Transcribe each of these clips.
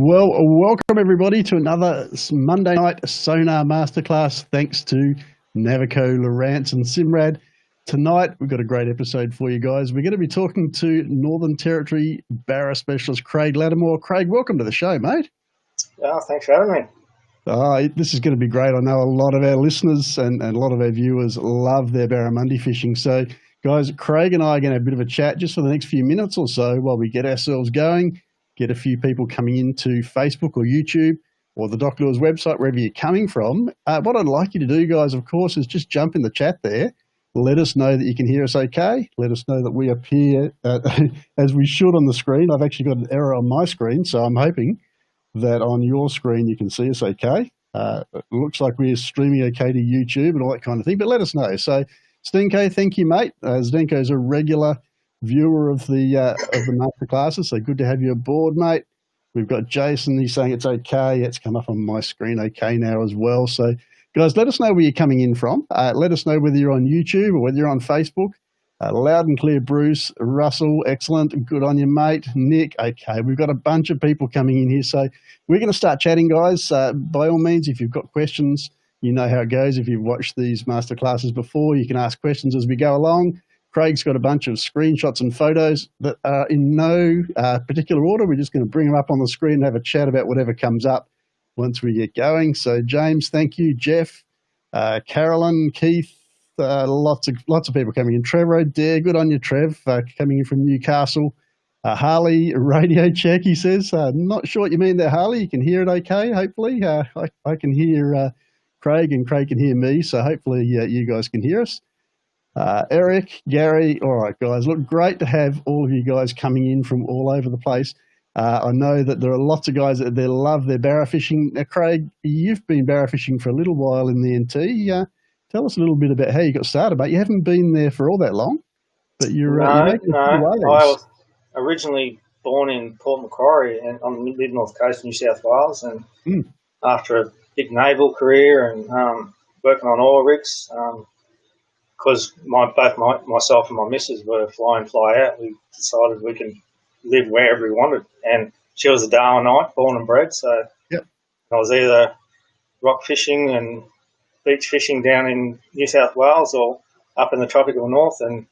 Well, welcome everybody to another Monday night Sonar Masterclass. Thanks to Navico, Lawrence and Simrad. Tonight, we've got a great episode for you guys. We're going to be talking to Northern Territory Barra specialist Craig Latimore. Craig, welcome to the show, mate. Oh, thanks for having me. This is going to be great. I know a lot of our listeners and a lot of our viewers love their Barramundi fishing. So, guys, Craig and I are going to have a bit of a chat just for the next few minutes or so while we get ourselves going. Get a few people coming into Facebook or YouTube or the Doc Lures website, wherever you're coming from. What I'd like you to do, guys, of course, is just jump in the chat there. Let us know that you can hear us okay. Let us know that we appear as we should on the screen. I've actually got an error on my screen, so I'm hoping that on your screen you can see us okay. It looks like we're streaming okay to YouTube and all that kind of thing, but let us know. So, Stenko, thank you, mate. Zdenko's a regular viewer of the master classes, so good to have you aboard, mate. We've got Jason, he's saying it's okay. It's come up on my screen okay now as well. So guys, let us know where you're coming in from. Let us know whether you're on YouTube or whether you're on Facebook. Loud and clear, Bruce. Russell, excellent, good on you, mate. Nick, okay. We've got a bunch of people coming in here, so we're going to start chatting, guys. By all means, if you've got questions, you know how it goes. If you've watched these master classes before, you can ask questions as we go along. Craig's got a bunch of screenshots and photos that are in no particular order. We're just going to bring them up on the screen and have a chat about whatever comes up once we get going. So, James, thank you. Jeff, Carolyn, Keith, lots of people coming in. Trevor O'Dare, good on you, Trev, coming in from Newcastle. Harley, radio check, he says. Not sure what you mean there, Harley. You can hear it okay, hopefully. I can hear Craig and Craig can hear me, so hopefully you guys can hear us. Eric, Gary, all right, guys. Look, great to have all of you guys coming in from all over the place. I know that there are lots of guys that they love their barra fishing. Now, Craig, you've been barra fishing for a little while in the NT. Tell us a little bit about how you got started, mate. You haven't been there for all that long, but you're No. I was originally born in Port Macquarie and on the mid-north coast of New South Wales, and after a big naval career and working on oil rigs, because myself and my missus were fly in, fly out, we decided we can live wherever we wanted. And she was a Darwinite, born and bred, so yep. I was either rock fishing and beach fishing down in New South Wales or up in the tropical north and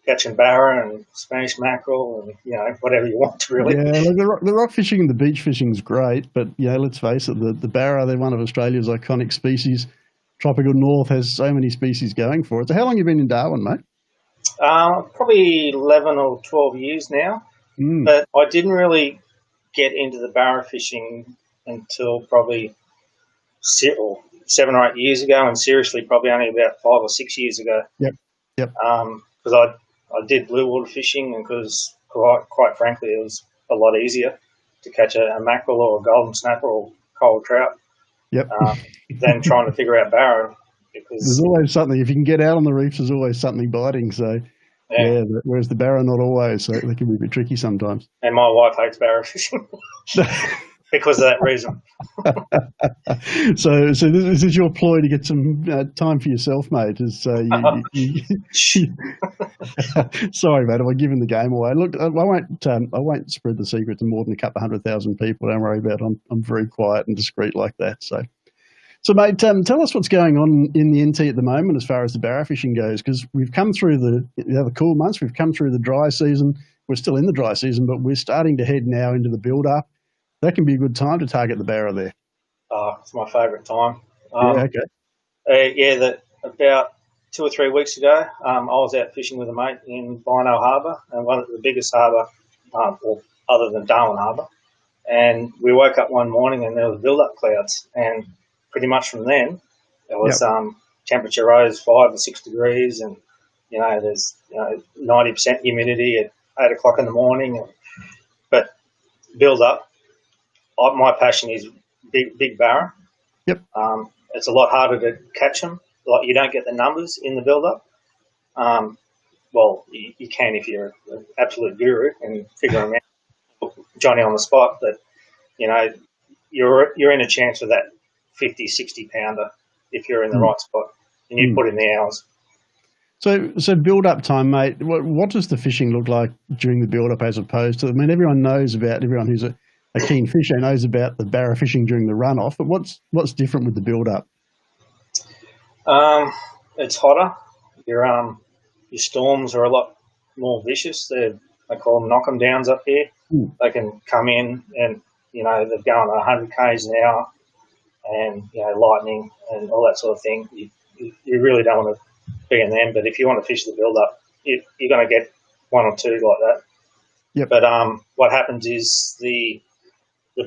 catching barra and Spanish mackerel and, whatever you want, really. Yeah, the rock fishing and the beach fishing is great, but, let's face it, the barra, they're one of Australia's iconic species. Tropical North has so many species going for it. So how long have you been in Darwin, mate? Probably 11 or 12 years now. But I didn't really get into the barra fishing until probably 7 or 8 years ago, and seriously probably only about 5 or 6 years ago. Yep. Because I did blue water fishing, and because quite frankly it was a lot easier to catch a mackerel or a golden snapper or cold trout. Yep. Than trying to figure out barra, because there's always something. If you can get out on the reefs, there's always something biting. So yeah, whereas the barra not always, so they can be a bit tricky sometimes. And my wife hates barra fishing because of that reason. So this is your ploy to get some time for yourself, mate. Sorry, mate, am I giving the game away? Look, I won't spread the secret to more than a couple of 100,000 people. Don't worry about it. I'm very quiet and discreet like that. So, mate, tell us what's going on in the NT at the moment as far as the barra fishing goes, because we've come through the cool months. We've come through the dry season. We're still in the dry season, but we're starting to head now into the build-up. That can be a good time to target the barra there. It's my favourite time. Okay. About 2 or 3 weeks ago, I was out fishing with a mate in Barra Harbour, and one of the biggest harbour, other than Darwin Harbour. And we woke up one morning and there was build-up clouds, and pretty much from then, it was temperature rose 5 or 6 degrees, and there's 90% humidity at 8 o'clock in the morning. But build up. My passion is big barra. Yep. It's a lot harder to catch them. Like, you don't get the numbers in the build-up. Well, you can if you're an absolute guru and figure them out, Johnny on the spot. But you're in a chance for that 50, 60 pounder if you're in the right spot and you put in the hours. So build-up time, mate, what does the fishing look like during the build-up as opposed to, everyone knows about, everyone who's a a keen fisher knows about the barra fishing during the runoff, but what's different with the build-up? It's hotter. Your storms are a lot more vicious. They call them knock 'em downs up here. They can come in and, they're going at 100 k's an hour and, lightning and all that sort of thing. You really don't want to be in them, but if you want to fish the build-up, you're going to get one or two like that. Yep. But what happens is the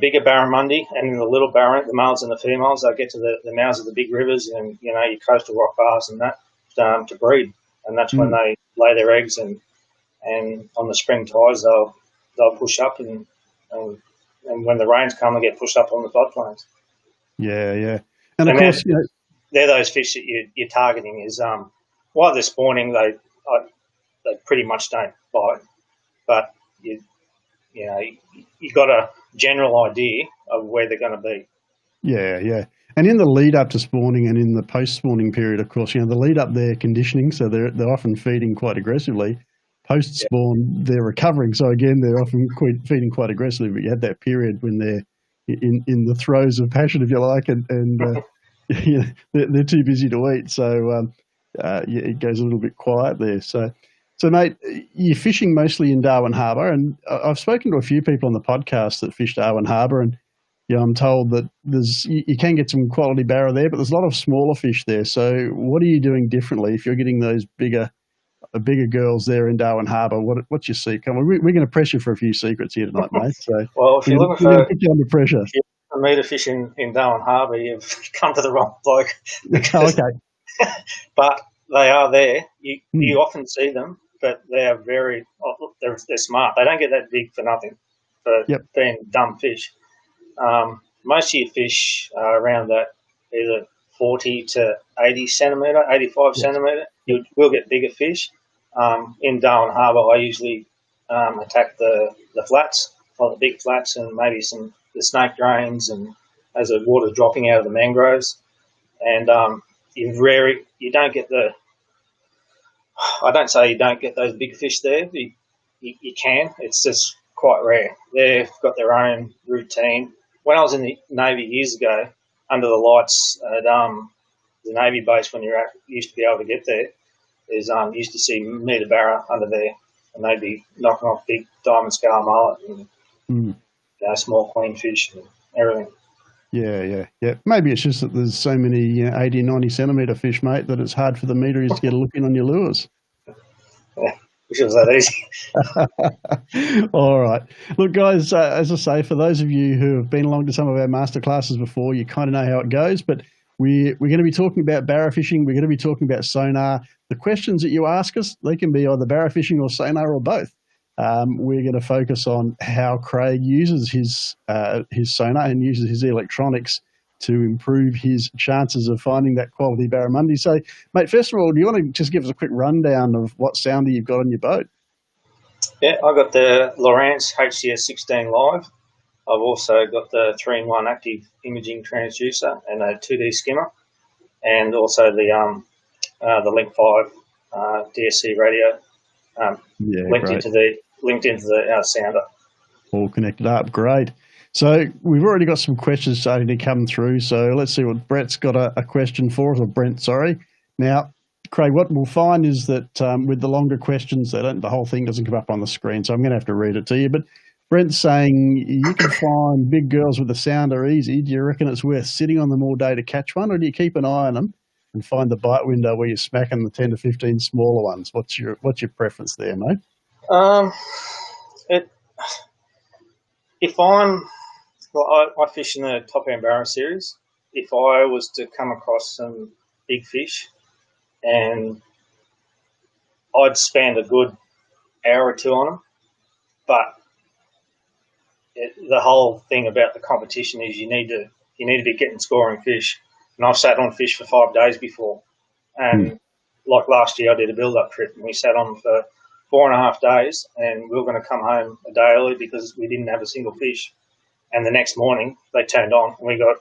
bigger barramundi and the little barra, the males and the females, they get to the mouths of the big rivers and, your coastal rock bars and that to breed. And that's when they lay their eggs and on the spring tides they'll push up and when the rains come they get pushed up on the floodplains. Yeah. And of course, they're those fish that you're targeting is while they're spawning they pretty much don't bite, but you got a general idea of where they're going to be. Yeah. And in the lead up to spawning and in the post spawning period, of course, the lead up they're conditioning, so they're often feeding quite aggressively. Post spawn, they're recovering, so again they're often feeding quite aggressively. But you have that period when they're in the throes of passion, if you like, and they're too busy to eat, so it goes a little bit quiet there. So mate, you're fishing mostly in Darwin Harbour, and I've spoken to a few people on the podcast that fish Darwin Harbour, and I'm told that you can get some quality barra there, but there's a lot of smaller fish there. So what are you doing differently if you're getting those bigger girls there in Darwin Harbour? What's your secret? We're going to press you for a few secrets here tonight, mate. So well, if you're looking for put you under pressure, for me to fish in Darwin Harbour, you've come to the wrong bloke. Okay. But they are there. You often see them, but they're they're smart. They don't get that big for nothing, for being dumb fish. Most of your fish are around that either 40 to 80 centimetre, 85 centimetre. You will get bigger fish. In Darwin Harbour, I usually attack the flats, like the big flats, and maybe the snake drains, and as the water's dropping out of the mangroves. And you don't get I don't say you don't get those big fish there. You can. It's just quite rare. They've got their own routine. When I was in the Navy years ago, under the lights at the Navy base, when you used to be able to get there, you used to see meter barra under there, and they'd be knocking off big diamond scale mullet and small queenfish and everything. Yeah. Maybe it's just that there's so many 80 and 90 centimetre fish, mate, that it's hard for the meteries to get a look in on your lures. Yeah, wish it was that easy. All right. Look, guys, as I say, for those of you who have been along to some of our masterclasses before, you kind of know how it goes, but we're going to be talking about barra fishing. We're going to be talking about sonar. The questions that you ask us, they can be either barra fishing or sonar or both. We're going to focus on how Craig uses his sonar and uses his electronics to improve his chances of finding that quality barramundi. So, mate, first of all, do you want to just give us a quick rundown of what sounder you've got on your boat? Yeah, I've got the Lowrance HCS 16 Live. I've also got the 3-in-1 active imaging transducer and a 2D skimmer, and also the Link 5 DSC radio linked into the sounder. All connected up, great. So we've already got some questions starting to come through. So let's see what Brett's got a question for us, or Brent, sorry. Now, Craig, what we'll find is that with the longer questions, the whole thing doesn't come up on the screen, so I'm going to have to read it to you. But Brent's saying you can find big girls with a sounder easy. Do you reckon it's worth sitting on them all day to catch one, or do you keep an eye on them and find the bite window where you're smacking the 10 to 15 smaller ones? What's your preference there, mate? I fish in the Top End Barra series. If I was to come across some big fish, and I'd spend a good hour or two on them, but the whole thing about the competition is you need to be getting scoring fish. And I've sat on fish for 5 days before, and like last year I did a build-up trip and we sat on for 4.5 days, and we were going to come home a day early because we didn't have a single fish. And the next morning they turned on and we got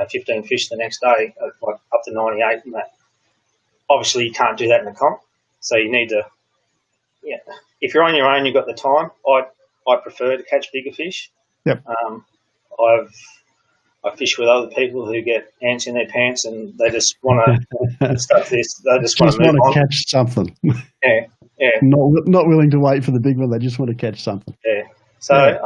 15 fish the next day, like up to 98 and that. Obviously you can't do that in a comp, so you need to, if you're on your own, you've got the time. I prefer to catch bigger fish, Yep. I fish with other people who get ants in their pants and they just want to stuff this. They just want to move on. Catch something. Yeah, yeah. Not willing to wait for the big one. They just want to catch something. Yeah. So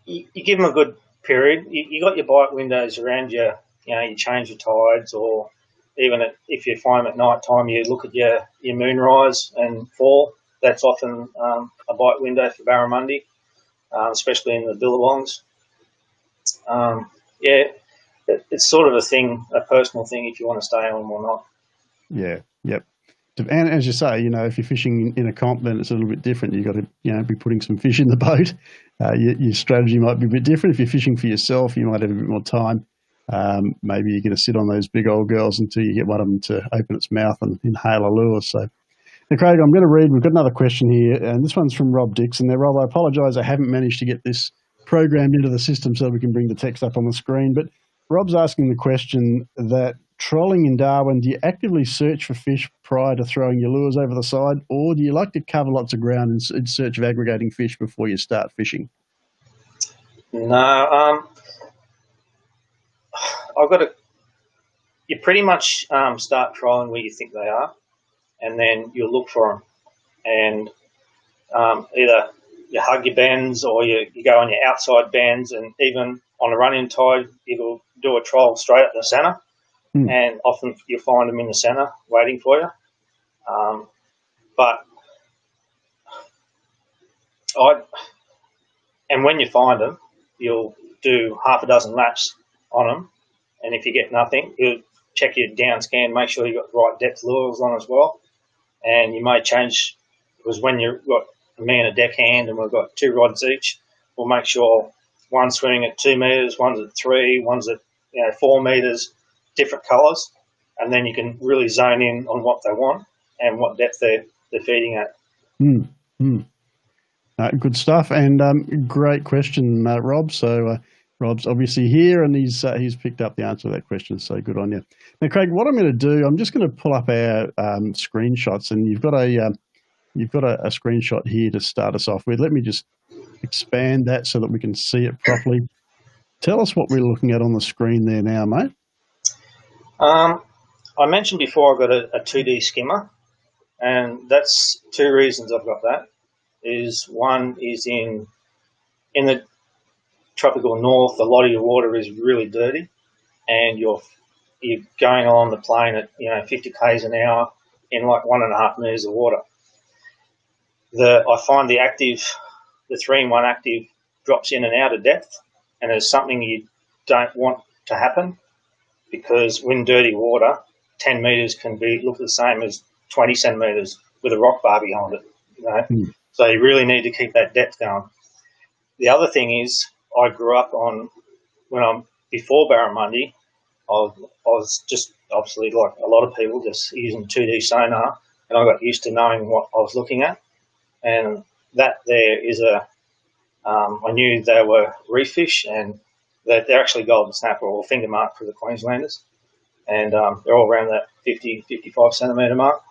you give them a good period. You got your bite windows around your, you change your tides, or even if you find them at night time, you look at your moonrise and fall. That's often a bite window for barramundi, especially in the billabongs. It's sort of a personal thing if you want to stay on them or not. Yeah, yep. And as you say, if you're fishing in a comp, then it's a little bit different. You've got to, be putting some fish in the boat. Your strategy might be a bit different. If you're fishing for yourself, you might have a bit more time. Maybe you're going to sit on those big old girls until you get one of them to open its mouth and inhale a lure. So, now, Craig, I'm going to read. We've got another question here, and this one's from Rob Dixon. Now, Rob, I apologise. I haven't managed to get this programmed into the system so we can bring the text up on the screen. But Rob's asking the question that trolling in Darwin, do you actively search for fish prior to throwing your lures over the side, or do you like to cover lots of ground in search of aggregating fish before you start fishing? No, you pretty much start trolling where you think they are, and then you'll look for them. And either you hug your bends or you go on your outside bends, and even on a run-in tide, you'll do a troll straight at the centre. And often you'll find them in the centre waiting for you. And when you find them, you'll do half a dozen laps on them. And if you get nothing, you'll check your down scan, make sure you've got the right depth lures on as well. And you may change, because when you've got me and a deckhand and we've got 2 rods each, we'll make sure one's swimming at 2 metres, one's at 3, one's at 4 metres, different colours, and then you can really zone in on what they want and what depth they're feeding at. Good stuff, and great question, Rob. So Rob's obviously here, and he's picked up the answer to that question. So good on you. Now, Craig, what I'm going to do, I'm just going to pull up our screenshots, and you've got a screenshot here to start us off with. Let me just expand that so that we can see it properly. Tell us what we're looking at on the screen there now, mate. I mentioned before I've got a 2D skimmer, and that's 2 reasons I've got that. One is in the tropical north, a lot of your water is really dirty, and you're going along the plane at 50 k's an hour in like 1.5 meters of water. I find the 3-in-1 active drops in and out of depth, and it's something you don't want to happen, because when dirty water, 10 metres can look the same as 20 centimetres with a rock bar behind it. So you really need to keep that depth going. The other thing is, I grew up before Barramundi, I was just obviously, like a lot of people, just using 2D sonar, and I got used to knowing what I was looking at. And that there is I knew they were reef fish, and that they're actually golden snapper or finger mark for the Queenslanders. And they're all around that 50, 55 centimetre mark.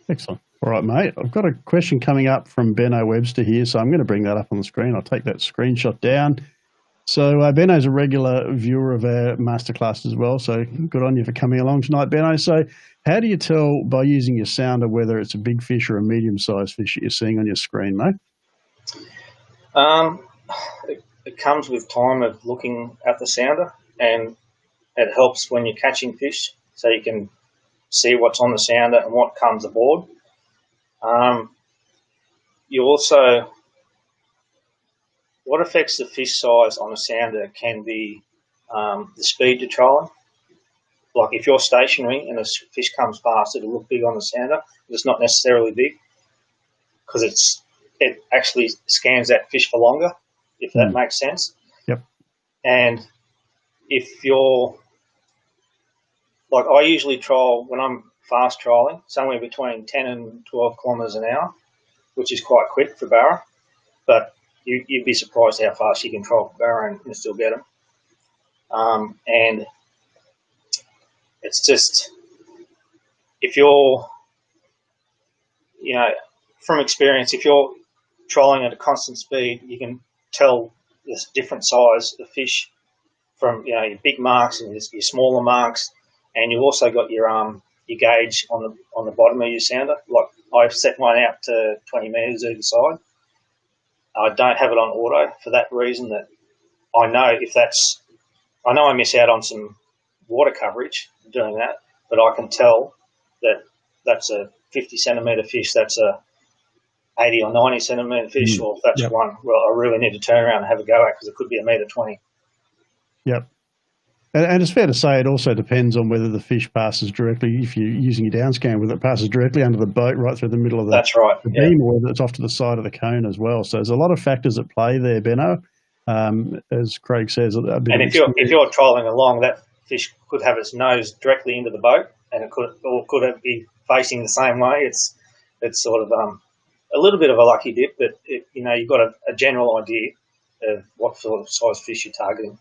Excellent. All right, mate. I've got a question coming up from Benno Webster here, so I'm going to bring that up on the screen. I'll take that screenshot down. So Benno's a regular viewer of our masterclass as well, so good on you for coming along tonight, Benno. So how do you tell by using your sounder whether it's a big fish or a medium-sized fish that you're seeing on your screen, mate? It comes with time of looking at the sounder, and it helps when you're catching fish, so you can see what's on the sounder and what comes aboard. You also, what affects the fish size on a sounder can be the speed you're trolling. Like if you're stationary and a fish comes past, it'll look big on the sounder, but it's not necessarily big, because it actually scans that fish for longer, if that makes sense. Yep. And if you're, like I usually troll, when I'm fast trolling, somewhere between 10 and 12 kilometres an hour, which is quite quick for Barra, but you'd be surprised how fast you can troll for Barra and still get them. And it's just, if you're, from experience, if you're trolling at a constant speed, you can tell this different size of fish from your big marks and your smaller marks, and you've also got your gauge on the bottom of your sounder. Like I've set mine out to 20 metres either side. I don't have it on auto for that reason, that I know I know I miss out on some water coverage doing that, but I can tell that that's a 50 centimetre fish, that's a 80 or 90 centimetre fish, or if that's one, well, I really need to turn around and have a go at, because it could be 1.20 metre. Yep. And it's fair to say it also depends on whether the fish passes directly, if you're using your down scan, whether it passes directly under the boat right through the middle of the beam, or whether it's off to the side of the cone as well. So there's a lot of factors at play there, Benno. As Craig says, and if you're trolling along, that fish could have its nose directly into the boat, and it could be facing the same way. It's sort of a little bit of a lucky dip, but you've got a general idea of what sort of size fish you're targeting.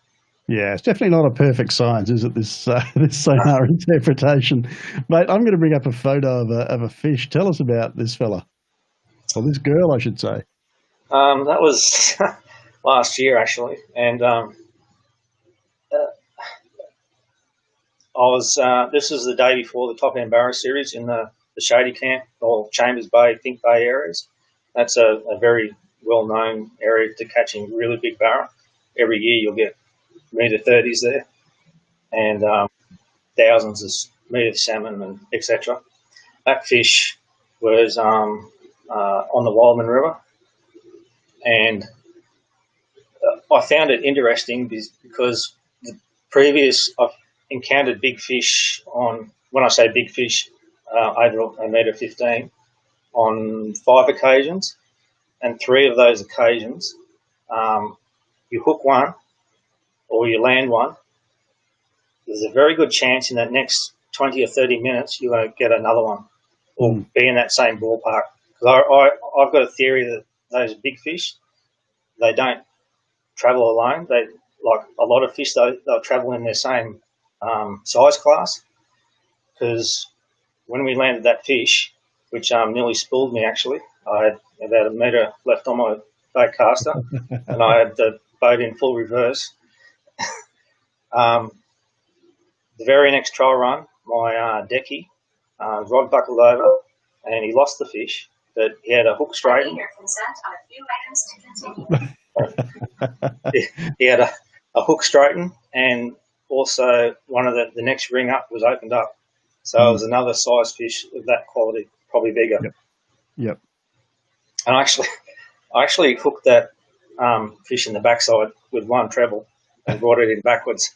Yeah, it's definitely not a perfect science, is it, this sonar interpretation? Mate, I'm going to bring up a photo of a fish. Tell us about this fella, or this girl, I should say. That was last year, actually, and this was the day before the Top End Barra series in the Shady Camp or Chambers Bay, Think Bay areas. That's a very well-known area to catching really big barra. Every year you'll get metre-30s there, and thousands of metre salmon and etc. That fish was on the Wildman River, and I found it interesting because I've encountered big fish when I say big fish, over 1.15 metre on 5 occasions, and 3 of those occasions you hook one or you land one, there's a very good chance in that next 20 or 30 minutes you're going to get another one or be in that same ballpark. Because I've got a theory that those big fish, they don't travel alone. They, like a lot of fish, they'll travel in their same size class. Because when we landed that fish, which nearly spooled me actually, I had about 1 metre left on my boat caster and I had the boat in full reverse. The very next trial run, my decky rod buckled over and he lost the fish, but he had a hook straighten. He had a hook straighten, and also one of the next ring up was opened up. So it was another size fish of that quality, probably bigger. Yep. And I actually hooked that fish in the backside with one treble and brought it in backwards.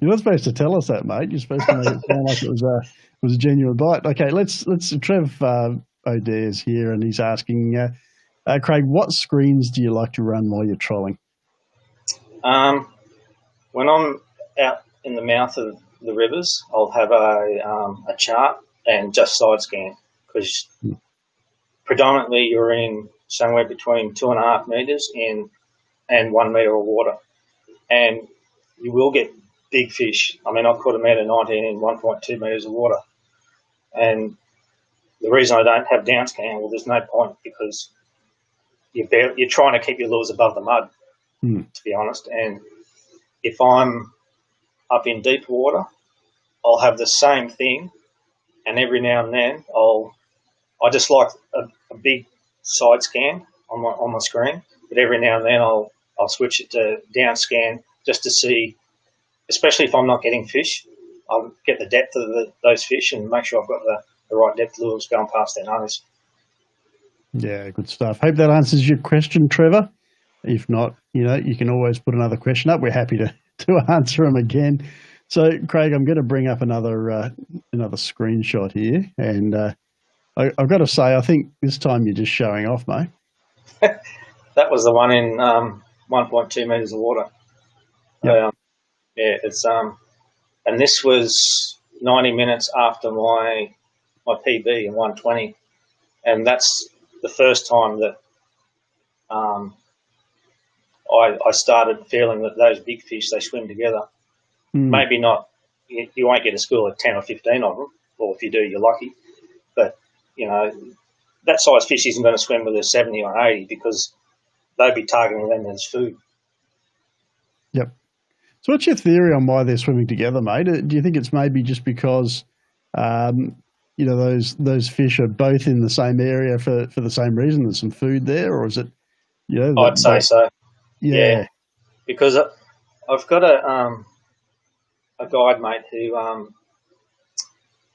You're not supposed to tell us that, mate. You're supposed to make it sound like it was a genuine bite. Okay, let's Trev O'Dare's here, and he's asking, Craig, what screens do you like to run while you're trolling? When I'm out in the mouth of the rivers, I'll have a chart and just side scan, because predominantly you're in somewhere between 2.5 metres and 1 metre of water, and you will get big fish. I mean, I've caught 1.19 metre in 1.2 metres of water, and the reason I don't have down scan, well, there's no point, because you're trying to keep your lures above the mud, to be honest. And if I'm up in deep water, I'll have the same thing, and every now and then I just like a big side scan on my screen, but every now and then I'll switch it to down scan just to see, especially if I'm not getting fish, I'll get the depth of those fish and make sure I've got the right depth lures going past their nose. Yeah, good stuff. Hope that answers your question, Trevor. If not, you can always put another question up. We're happy to answer them again. So, Craig, I'm going to bring up another screenshot here, and I've got to say, I think this time you're just showing off, mate. That was the one in 1.2 metres of water. Yep. It's and this was 90 minutes after my PB in 120, and that's the first time that I started feeling that those big fish, they swim together. Maybe not, you won't get a school of 10 or 15 of them, or if you do, you're lucky. But, that size fish isn't going to swim with a 70 or 80 because they'd be targeting them as food. Yep. So what's your theory on why they're swimming together, mate? Do you think it's maybe just because, those fish are both in the same area for the same reason? There's some food there, or is it, I'd say so. Yeah. Because I've got a guide mate who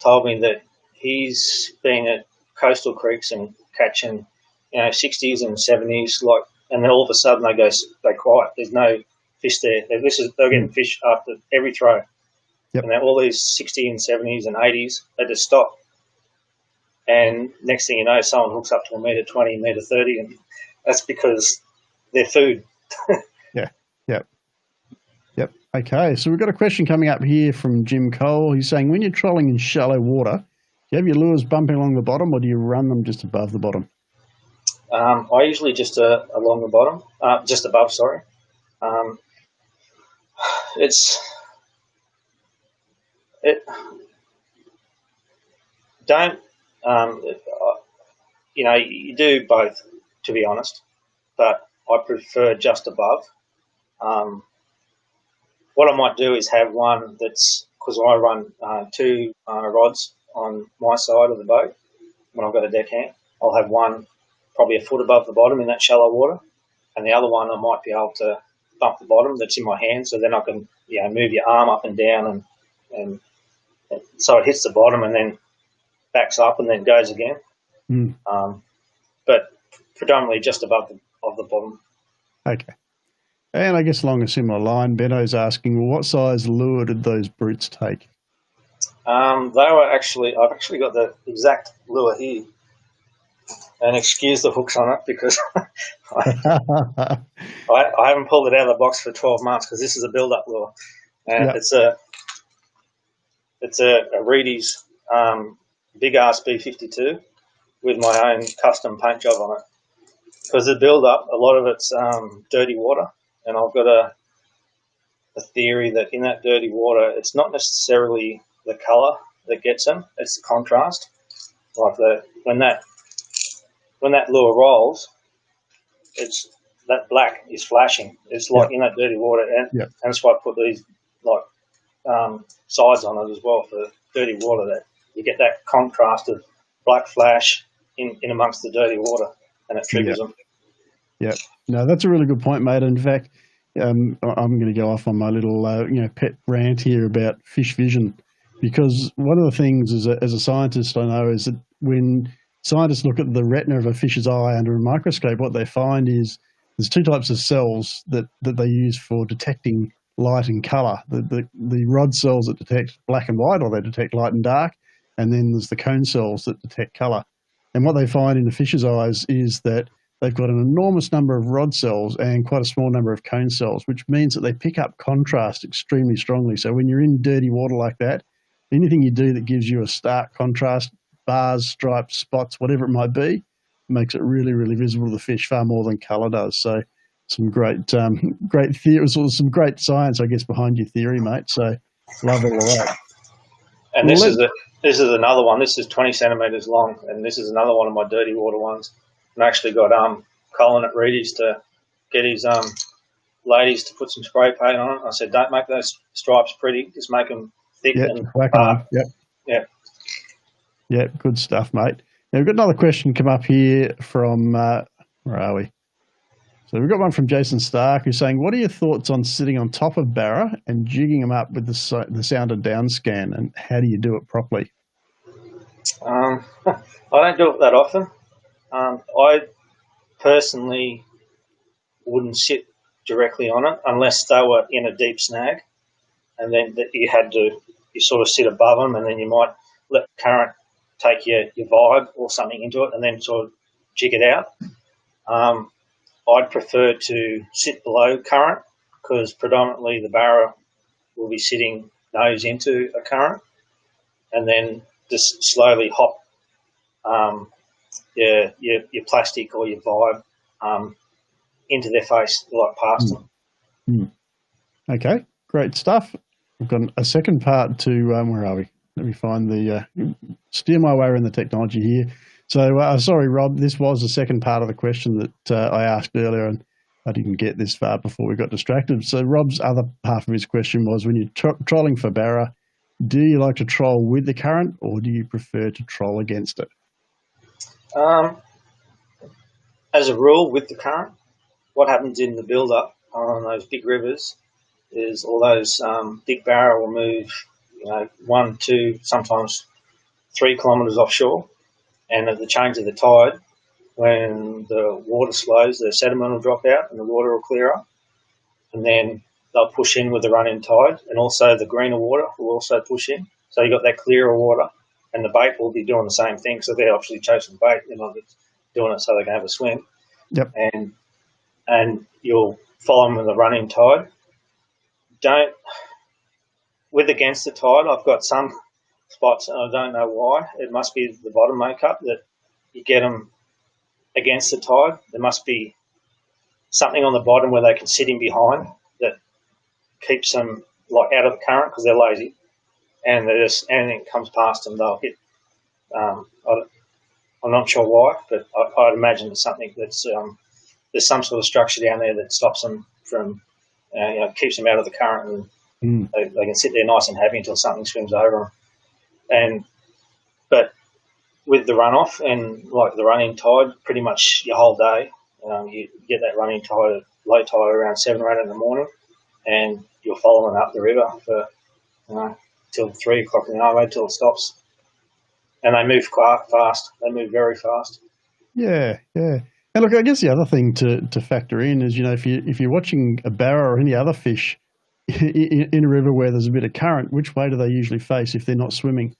told me that he's been at coastal creeks and catching, 60s and 70s, and then all of a sudden they quiet. There's no fish there. They're getting fish after every throw. Yep. And then all these 60s and 70s and 80s, they just stop. And next thing you know, someone hooks up to 1.20 metre, 1.30 and that's because they're food. Yep. Okay, so we've got a question coming up here from Jim Cole. He's saying, when you're trolling in shallow water, do you have your lures bumping along the bottom or do you run them just above the bottom? I usually just along the bottom, just above, sorry. You do both, to be honest, but I prefer just above. What I might do is have one that's, because I run two rods on my side of the boat when I've got a deckhand. I'll have one probably a foot above the bottom in that shallow water, and the other one I might be able to bump the bottom that's in my hand, so then I can move your arm up and down and so it hits the bottom and then backs up and then goes again. But predominantly just above the bottom. Okay. And I guess along a similar line, Benno's asking, well, what size lure did those brutes take? I've actually got the exact lure here. And excuse the hooks on it because I haven't pulled it out of the box for 12 months because this is a build-up lure. And it's a Reedy's big-ass B52 with my own custom paint job on it. Because the build-up, a lot of it's dirty water. And I've got a theory that in that dirty water, it's not necessarily the colour that gets them; it's the contrast. Like when that lure rolls, it's that black is flashing. It's like in that dirty water, and that's why I put these sides on it as well for dirty water. That you get that contrast of black flash in amongst the dirty water, and it triggers them. Yeah, no, that's a really good point, mate. In fact, I'm going to go off on my little pet rant here about fish vision, because one of the things as a scientist I know is that when scientists look at the retina of a fish's eye under a microscope, what they find is there's two types of cells that they use for detecting light and colour. The rod cells that detect black and white, or they detect light and dark, and then there's the cone cells that detect colour. And what they find in the fish's eyes is that they've got an enormous number of rod cells and quite a small number of cone cells, which means that they pick up contrast extremely strongly. So when you're in dirty water like that, anything you do that gives you a stark contrast, bars, stripes, spots, whatever it might be, makes it really, really visible to the fish, far more than colour does. So some great theory, some great science, I guess, behind your theory, mate. So love it all that. And this is another one. This is 20 centimetres long, and this is another one of my dirty water ones. And I actually got Colin at Reedy's to get his ladies to put some spray paint on it. I said, don't make those stripes pretty, just make them thick and dark. Yeah, good stuff, mate. Now we've got another question come up here from where are we? So we've got one from Jason Stark who's saying, what are your thoughts on sitting on top of Barra and jigging them up with the sounder down scan, and how do you do it properly? I don't do it that often. I personally wouldn't sit directly on it unless they were in a deep snag, and then you sort of sit above them, and then you might let current take your vibe or something into it and then sort of jig it out. I'd prefer to sit below current because predominantly the Barra will be sitting nose into a current, and then just slowly hop your plastic or your vibe into their face, like past them. Okay, great stuff. We've got a second part to where are we? Let me find steer my way around the technology here. So, sorry, Rob, this was the second part of the question that I asked earlier, and I didn't get this far before we got distracted. So Rob's other half of his question was, when you're trolling for Barra, do you like to troll with the current or do you prefer to troll against it? As a rule, with the current, what happens in the build-up on those big rivers is all those big Barra will move, 1, 2, sometimes 3 kilometres offshore, and at the change of the tide, when the water slows, the sediment will drop out and the water will clear up, and then they'll push in with the run-in tide, and also the greener water will also push in. So you've got that clearer water, and the bait will be doing the same thing. So they're obviously chasing bait, they're not doing it so they can have a swim. Yep. And you'll follow them with the run-in tide. With against the tide, I've got some spots, and I don't know why. It must be the bottom makeup that you get them against the tide. There must be something on the bottom where they can sit in behind that keeps them out of the current because they're lazy, and they just anything that comes past them they'll hit. I'm not sure why, but I'd imagine it's something that's there's some sort of structure down there that stops them from keeps them out of the current, and they can sit there nice and happy until something swims over them. But with the runoff and like the running tide, pretty much your whole day, you get that running tide, low tide around 7 or 8 in the morning, and you're following up the river for till 3 o'clock in the afternoon till it stops. And they move fast. They move very fast. Yeah, yeah. And look, I guess the other thing to factor in is, if you're watching a Barra or any other fish in a river where there's a bit of current, which way do they usually face if they're not swimming?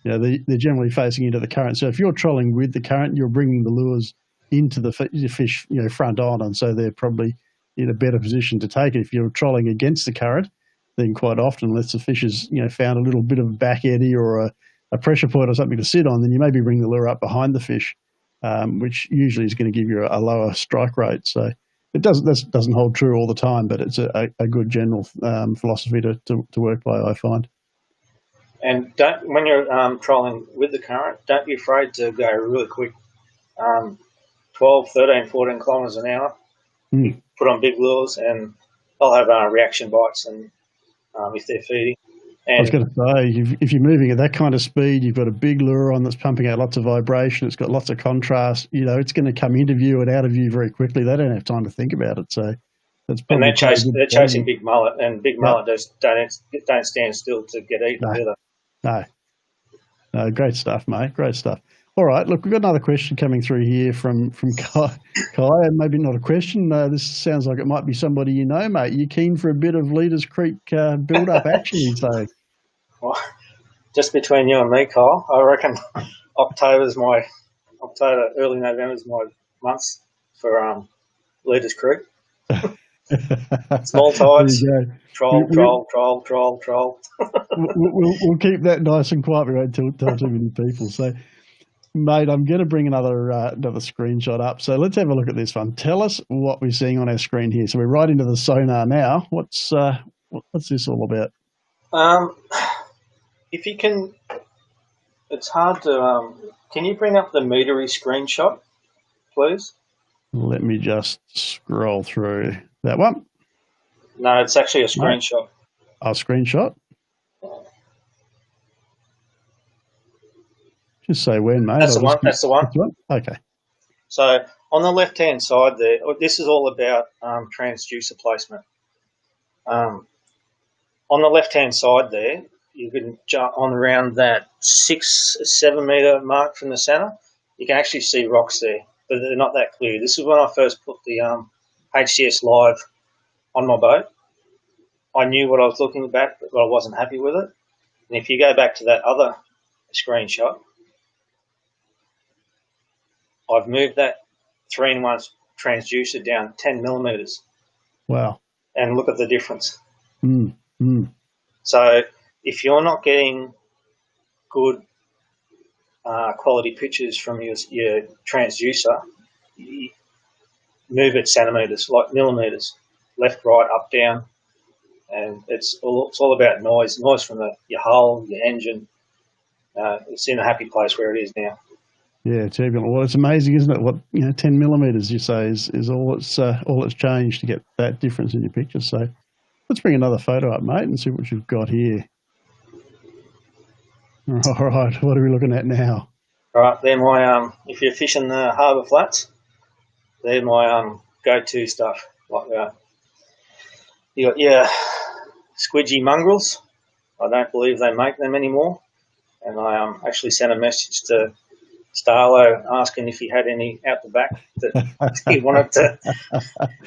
They're generally facing into the current. So if you're trolling with the current, you're bringing the lures into the fish, front on, and so they're probably in a better position to take it. If you're trolling against the current, then quite often, unless the fish has found a little bit of a back eddy or a pressure point or something to sit on, then you maybe bring the lure up behind the fish, which usually is going to give you a lower strike rate. So that doesn't hold true all the time, but it's a good general philosophy to work by, I find. And when you're trolling with the current, don't be afraid to go really quick, 12, 13, 14 kilometres an hour. Put on big lures, and they'll have reaction bites, and if they're feeding. And I was going to say, if you're moving at that kind of speed, you've got a big lure on that's pumping out lots of vibration, it's got lots of contrast, it's going to come into view and out of view very quickly. They don't have time to think about it. So that's probably they're chasing big mullet, and big mullet don't stand still to get eaten, do they? No, great stuff, mate. Great stuff. All right, look, we've got another question coming through here from Kai. And maybe not a question. This sounds like it might be somebody you know, mate. You keen for a bit of Leaders Creek build-up action, you'd say? Well, just between you and me, Kyle, I reckon October, early November is my months for Leaders Creek. Small tides, troll. We'll keep that nice and quiet. We won't tell too many people. So, mate, I'm going to bring another screenshot up. So let's have a look at this one. Tell us what we're seeing on our screen here. So we're right into the Sonar now. What's this all about? If you can, it's hard to. Can you bring up the metery screenshot, please? Let me just scroll through that one. No, it's actually a screenshot. A screenshot? Just say when, mate. That's the one. Okay. So on the left-hand side there, this is all about transducer placement. On the left-hand side there, you can jump on around that 6-7 metre mark from the centre. You can actually see rocks there, but they're not that clear. This is when I first put the HCS Live on my boat. I knew what I was looking at, but I wasn't happy with it. And if you go back to that other screenshot, I've moved that 3-in-1 transducer down 10 millimetres. Wow. And look at the difference. So if you're not getting good quality pictures from your transducer, you move it centimetres, like millimetres, left, right, up, down. And it's all about noise from your hull, your engine. It's in a happy place where it is now. Yeah, turbulent. Well, it's amazing, isn't it? What 10 millimeters you say is all it's changed to get that difference in your picture. So let's bring another photo up, mate, and see what you've got here. All right, what are we looking at now? All right, they're my if you're fishing the harbour flats, they're my go-to stuff. Like you got your squidgy mongrels. I don't believe they make them anymore, and I actually sent a message to Starlo asking if he had any out the back that he wanted to.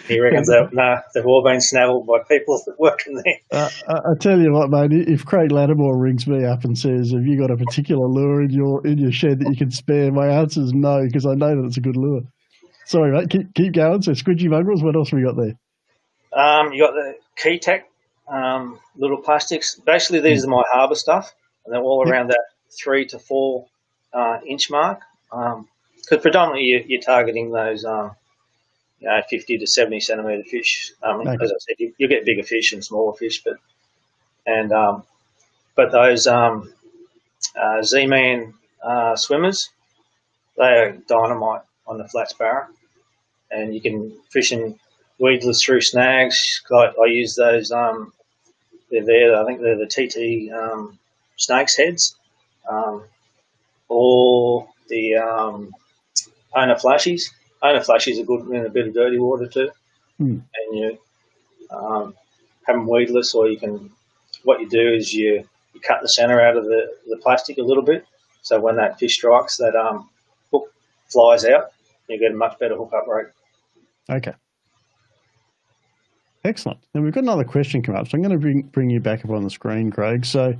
He reckons that no, they've all been snaffled by people that work in there. I tell you what, mate. If Craig Latimore rings me up and says, "Have you got a particular lure in your shed that you can spare?" my answer is no, because I know that it's a good lure. Sorry, mate. Keep going. So squidgy mongrels. What else we got there? You got the Keytech little plastics. Basically, these are my harbour stuff, and they're all around that 3 to 4 inch mark. Because predominantly you're targeting those 50 to 70 centimetre fish. Okay. As I said, you get bigger fish and smaller fish, but those Z-Man swimmers, they are dynamite on the flats Barra, and you can fish in weedless through snags. I use those. They're there. I think they're the TT snakes heads, or the owner flashies. Owner flashies are good in a bit of dirty water too. And you have them weedless, or you can. What you do is you cut the centre out of the plastic a little bit, so when that fish strikes, that hook flies out. You get a much better hookup rate. Okay. Excellent. Now we've got another question come up, so I'm going to bring you back up on the screen, Craig. So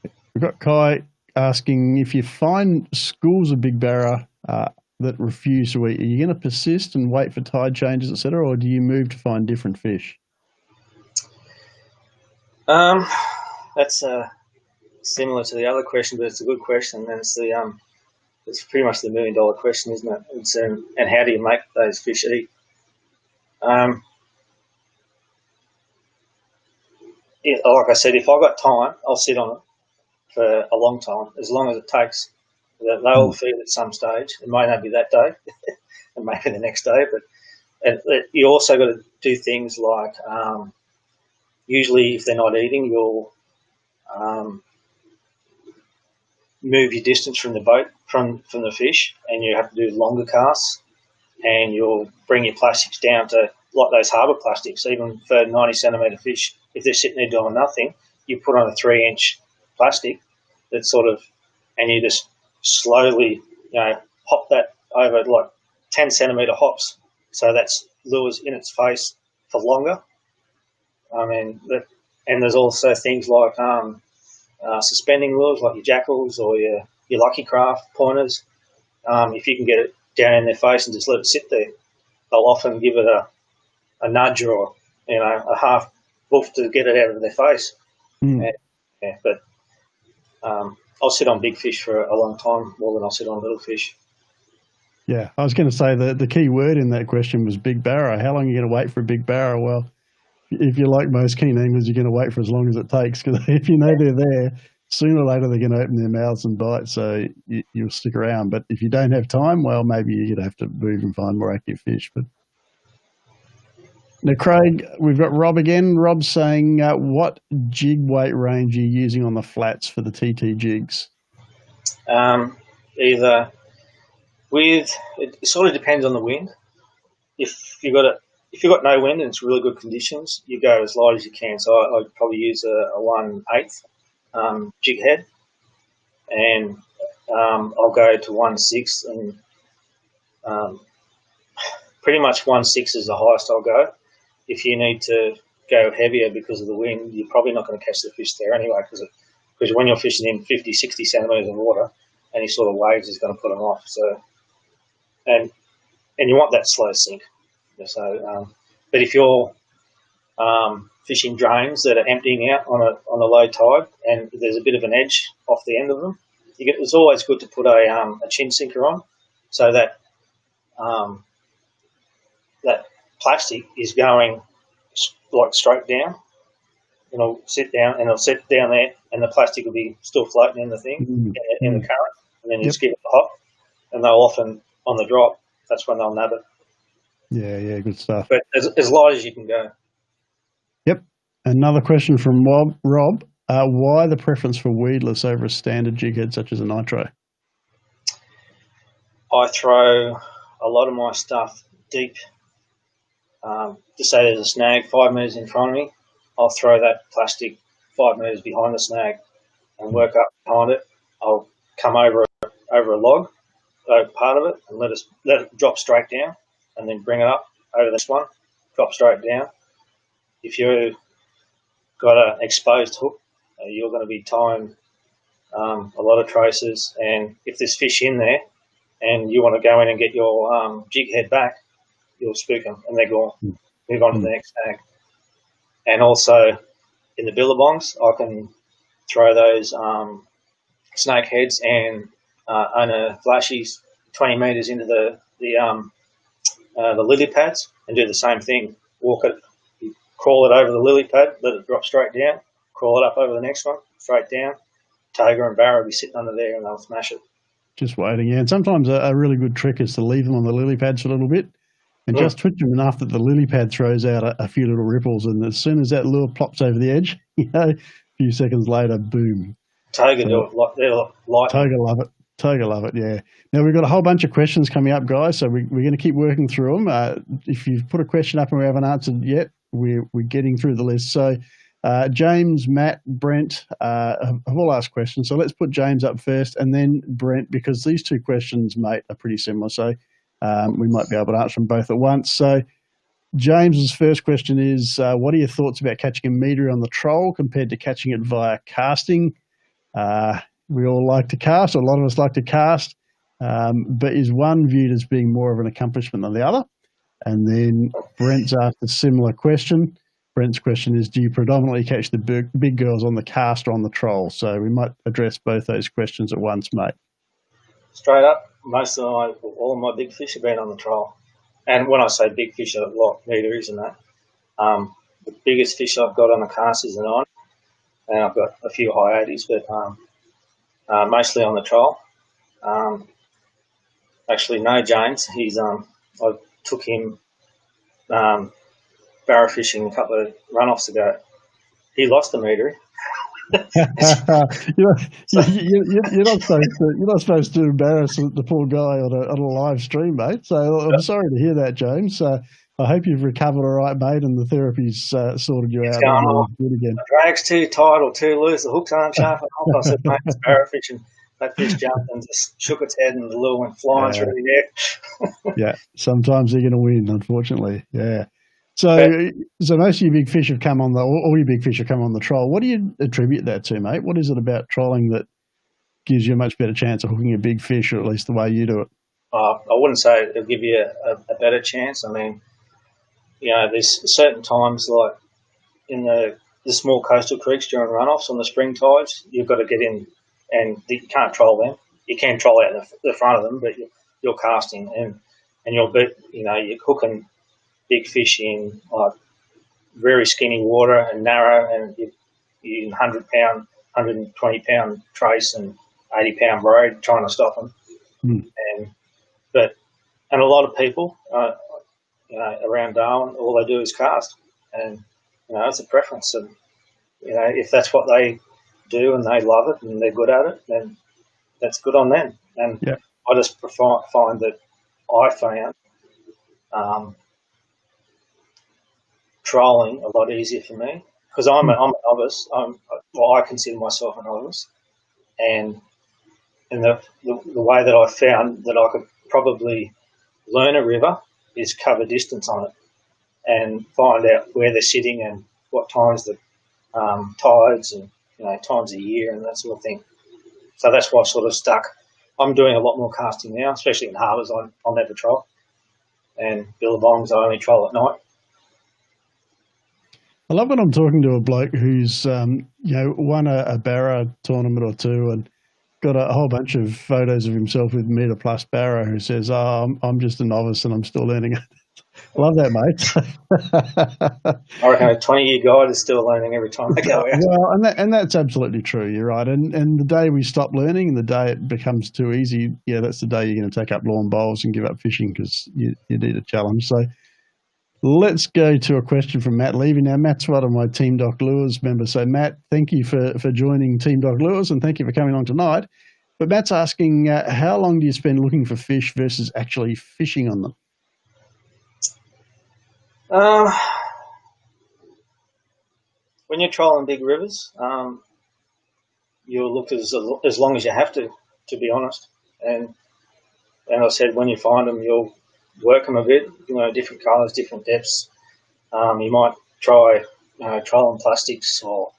we've got Kai asking, if you find schools of big barra that refuse to eat, are you going to persist and wait for tide changes, etc., or do you move to find different fish? That's similar to the other question, but it's a good question, and it's pretty much the $1 million question, isn't it? It's and how do you make those fish eat? Like I said, if I've got time, I'll sit on it for a long time, as long as it takes. They'll feed at some stage. It may not be that day, it may be the next day, but you also got to do things like usually if they're not eating, you'll move your distance from the boat, from the fish, and you have to do longer casts, and you'll bring your plastics down to like those harbour plastics, even for 90 centimetre fish. If they're sitting there doing nothing, you put on a 3-inch plastic that sort of, and you just slowly, hop that over like 10 centimetre hops, so that's lures in its face for longer. And there's also things like suspending lures, like your jackals or your Lucky Craft pointers. If you can get it down in their face and just let it sit there, they'll often give it a nudge or a half woof to get it out of their face. But I'll sit on big fish for a long time more than I'll sit on little fish. Yeah, I was going to say the key word in that question was big barra. How long are you going to wait for a big barra? Well, if you're like most keen anglers, you're going to wait for as long as it takes, because if you know they're there, sooner or later they're going to open their mouths and bite, so you'll stick around. But if you don't have time, well, maybe you're going to have to move and find more active fish. But now, Craig, we've got Rob again. Rob's saying, what jig weight range are you using on the flats for the TT jigs? Either it sort of depends on the wind. If you've got no wind and it's really good conditions, you go as light as you can. So I'd probably use a 1/8 jig head, and I'll go to 1/6, and pretty much 1/6 is the highest I'll go. If you need to go heavier because of the wind, you're probably not going to catch the fish there anyway, because when you're fishing in 50, 60 centimetres of water, any sort of waves is going to put them off. So, and you want that slow sink. So, but if you're fishing drains that are emptying out on a low tide and there's a bit of an edge off the end of them, it's always good to put a chin sinker on, so that that plastic is going like straight down. And it'll sit down there, and the plastic will be still floating in the thing in the current. and then you just give it a hop, and they'll often, on the drop, that's when they'll nab it. Yeah, good stuff. But as light as you can go. Yep. Another question from Rob. Why the preference for weedless over a standard jig head such as a nitro? I throw a lot of my stuff deep. Just say there's a snag 5 metres in front of me, I'll throw that plastic 5 metres behind the snag and work up behind it. I'll come over a log, part of it, and let it drop straight down, and then bring it up over this one, drop straight down. If you've got an exposed hook, you're going to be tying a lot of traces, and if there's fish in there and you want to go in and get your jig head back, you'll spook them and they're gone. Move on to the next snag. And also in the billabongs, I can throw those snake heads and on a flashies 20 metres into the lily pads and do the same thing. Walk it, crawl it over the lily pad, let it drop straight down, crawl it up over the next one, straight down. Toga and Barra will be sitting under there and they'll smash it. Just waiting, yeah. And sometimes a really good trick is to leave them on the lily pads for a little bit and just twitch them enough that the lily pad throws out a few little ripples, and as soon as that lure plops over the edge, a few seconds later, boom. Toga do it. They're light. Toga love it. Toga love it, yeah. Now, we've got a whole bunch of questions coming up, guys, so we're going to keep working through them. If you've put a question up and we haven't answered yet, we're getting through the list. So James, Matt, Brent have all asked questions. So let's put James up first and then Brent, because these two questions, mate, are pretty similar. So we might be able to answer them both at once. So James's first question is, what are your thoughts about catching a meteor on the troll compared to catching it via casting? We all like to cast, or a lot of us like to cast, but is one viewed as being more of an accomplishment than the other? And then Brent's asked a similar question. Brent's question is, do you predominantly catch the big girls on the cast or on the troll? So we might address both those questions at once, mate. Straight up, all of my big fish have been on the troll. And when I say big fish, a lot meteors and that. The biggest fish I've got on the cast is a 9, and I've got a few high 80s, but mostly on the troll. Actually, no, James. I took him barra fishing a couple of runoffs ago. He lost a meteor. you're not supposed to embarrass the poor guy on a live stream, mate. So I'm sorry to hear that, James. I hope you've recovered all right, mate, and the therapy's sorted you out. Good again. The drag's too tight or too loose. The hooks aren't sharp enough. I said, mate, it's barra fishing. That fish jumped and just shook its head, and the lure went flying through the air. Yeah, sometimes you're going to win, unfortunately. Yeah. So most of your big fish have come on all your big fish have come on the troll. What do you attribute that to, mate? What is it about trolling that gives you a much better chance of hooking a big fish, or at least the way you do it? I wouldn't say it'll give you a better chance. I mean, there's certain times, like in the small coastal creeks during runoffs on the spring tides, you've got to get in, and you can't troll them. You can troll out the front of them, but you're casting and you're hooking big fish in like very skinny water and narrow, and you 100-pound, 120-pound trace and 80-pound braid trying to stop them. And a lot of people, around Darwin, all they do is cast, and it's a preference. And if that's what they do and they love it and they're good at it, then that's good on them. And I just find that I found trolling a lot easier for me, because I'm a novice. I consider myself a novice, and the way that I found that I could probably learn a river is cover distance on it and find out where they're sitting and what times the tides and times of year and that sort of thing. So that's why I sort of stuck. I'm doing a lot more casting now, especially in harbours. I'll never troll, and billabongs I only troll at night. I love when I'm talking to a bloke who's, won a Barra tournament or two and got a whole bunch of photos of himself with metre plus Barra, who says, I'm just a novice and I'm still learning it. Love that, mate. I reckon a 20-year guide is still learning every time they go out. Well, and that's absolutely true. You're right. And the day we stop learning and the day it becomes too easy, yeah, that's the day you're going to take up lawn bowls and give up fishing because you need a challenge. So let's go to a question from Matt Levy. Now, Matt's one of my Team Doc Lures members. So, Matt, thank you for joining Team Doc Lures and thank you for coming on tonight. But Matt's asking, how long do you spend looking for fish versus actually fishing on them? When you're trolling big rivers, you'll look as long as you have to be honest. And I said, when you find them, you'll work them a bit, different colours, different depths. You might try, trolling plastics or,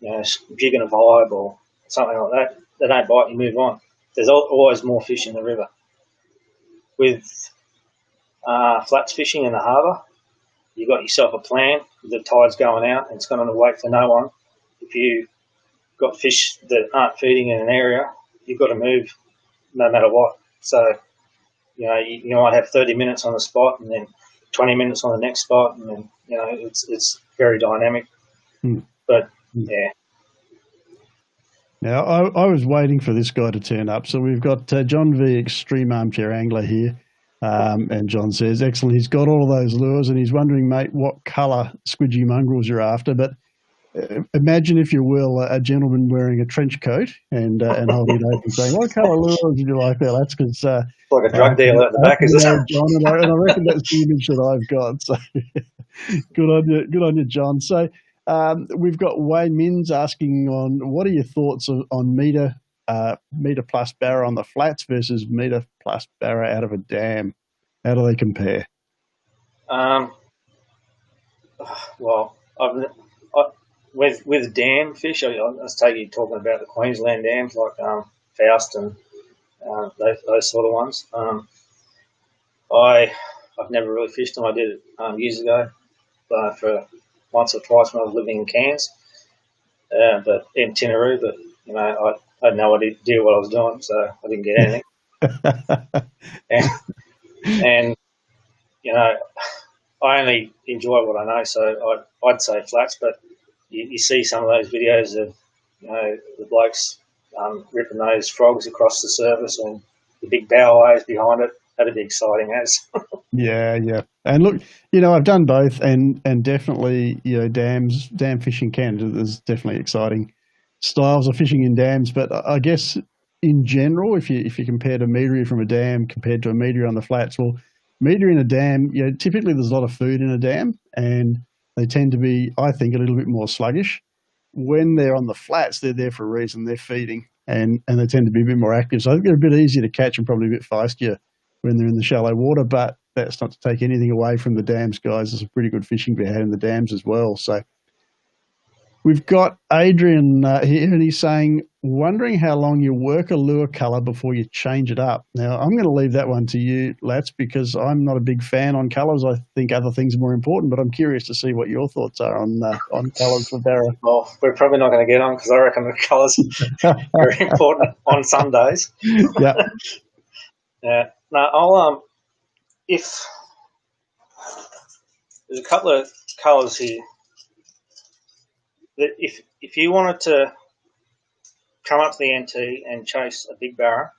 jigging a vibe or something like that. They don't bite, you move on. There's always more fish in the river. With flats fishing in the harbour, you've got yourself a plan. The tide's going out and it's going to wait for no one. If you've got fish that aren't feeding in an area, you've got to move no matter what. So, you might have 30 minutes on the spot and then 20 minutes on the next spot. And then, it's very dynamic. But, yeah. Now, I was waiting for this guy to turn up. So we've got John V, Extreme Armchair Angler here. And John says, excellent. He's got all of those lures and he's wondering, mate, what colour squidgy mongrels you're after. But imagine, if you will, a gentleman wearing a trench coat and holding it open saying, what colour lures would you like there? That's because... like a drug dealer at the back, is it? John, and I reckon that's the image that I've got. So good on you, John. So we've got Wayne Mins asking on, what are your thoughts on meter plus Barra on the flats versus meter plus Barra out of a dam? How do they compare? Well, with dam fish, I take you talking about the Queensland dams like Faust and those sort of ones. I've never really fished them. I did it years ago for once or twice when I was living in Cairns, but in Tinaroo. But I had no idea what I was doing, so I didn't get anything. and I only enjoy what I know, so I'd say flats. But you see some of those videos of the blokes ripping those frogs across the surface and the big bow waves behind it. That'd be exciting as. Yeah. And look, I've done both, and definitely, dam fishing is definitely exciting styles of fishing in dams. But I guess in general, if you compare a meteor from a dam compared to a meteor on the flats, well, meteor in a dam, typically there's a lot of food in a dam, and they tend to be, I think, a little bit more sluggish. When they're on the flats, they're there for a reason. They're feeding, and they tend to be a bit more active. So I think they're a bit easier to catch and probably a bit feistier when they're in the shallow water. But that's not to take anything away from the dams, guys. There's some pretty good fishing to be had in the dams as well. So we've got Adrian here, and he's saying, wondering how long you work a lure colour before you change it up. Now, I'm going to leave that one to you, Lats, because I'm not a big fan on colours. I think other things are more important, but I'm curious to see what your thoughts are on colours for Barra. Well, we're probably not going to get on because I reckon the colours are very important on some days. Yeah. Yeah. No, I'll if there's a couple of colours here that if you wanted to come up to the NT and chase a big Barra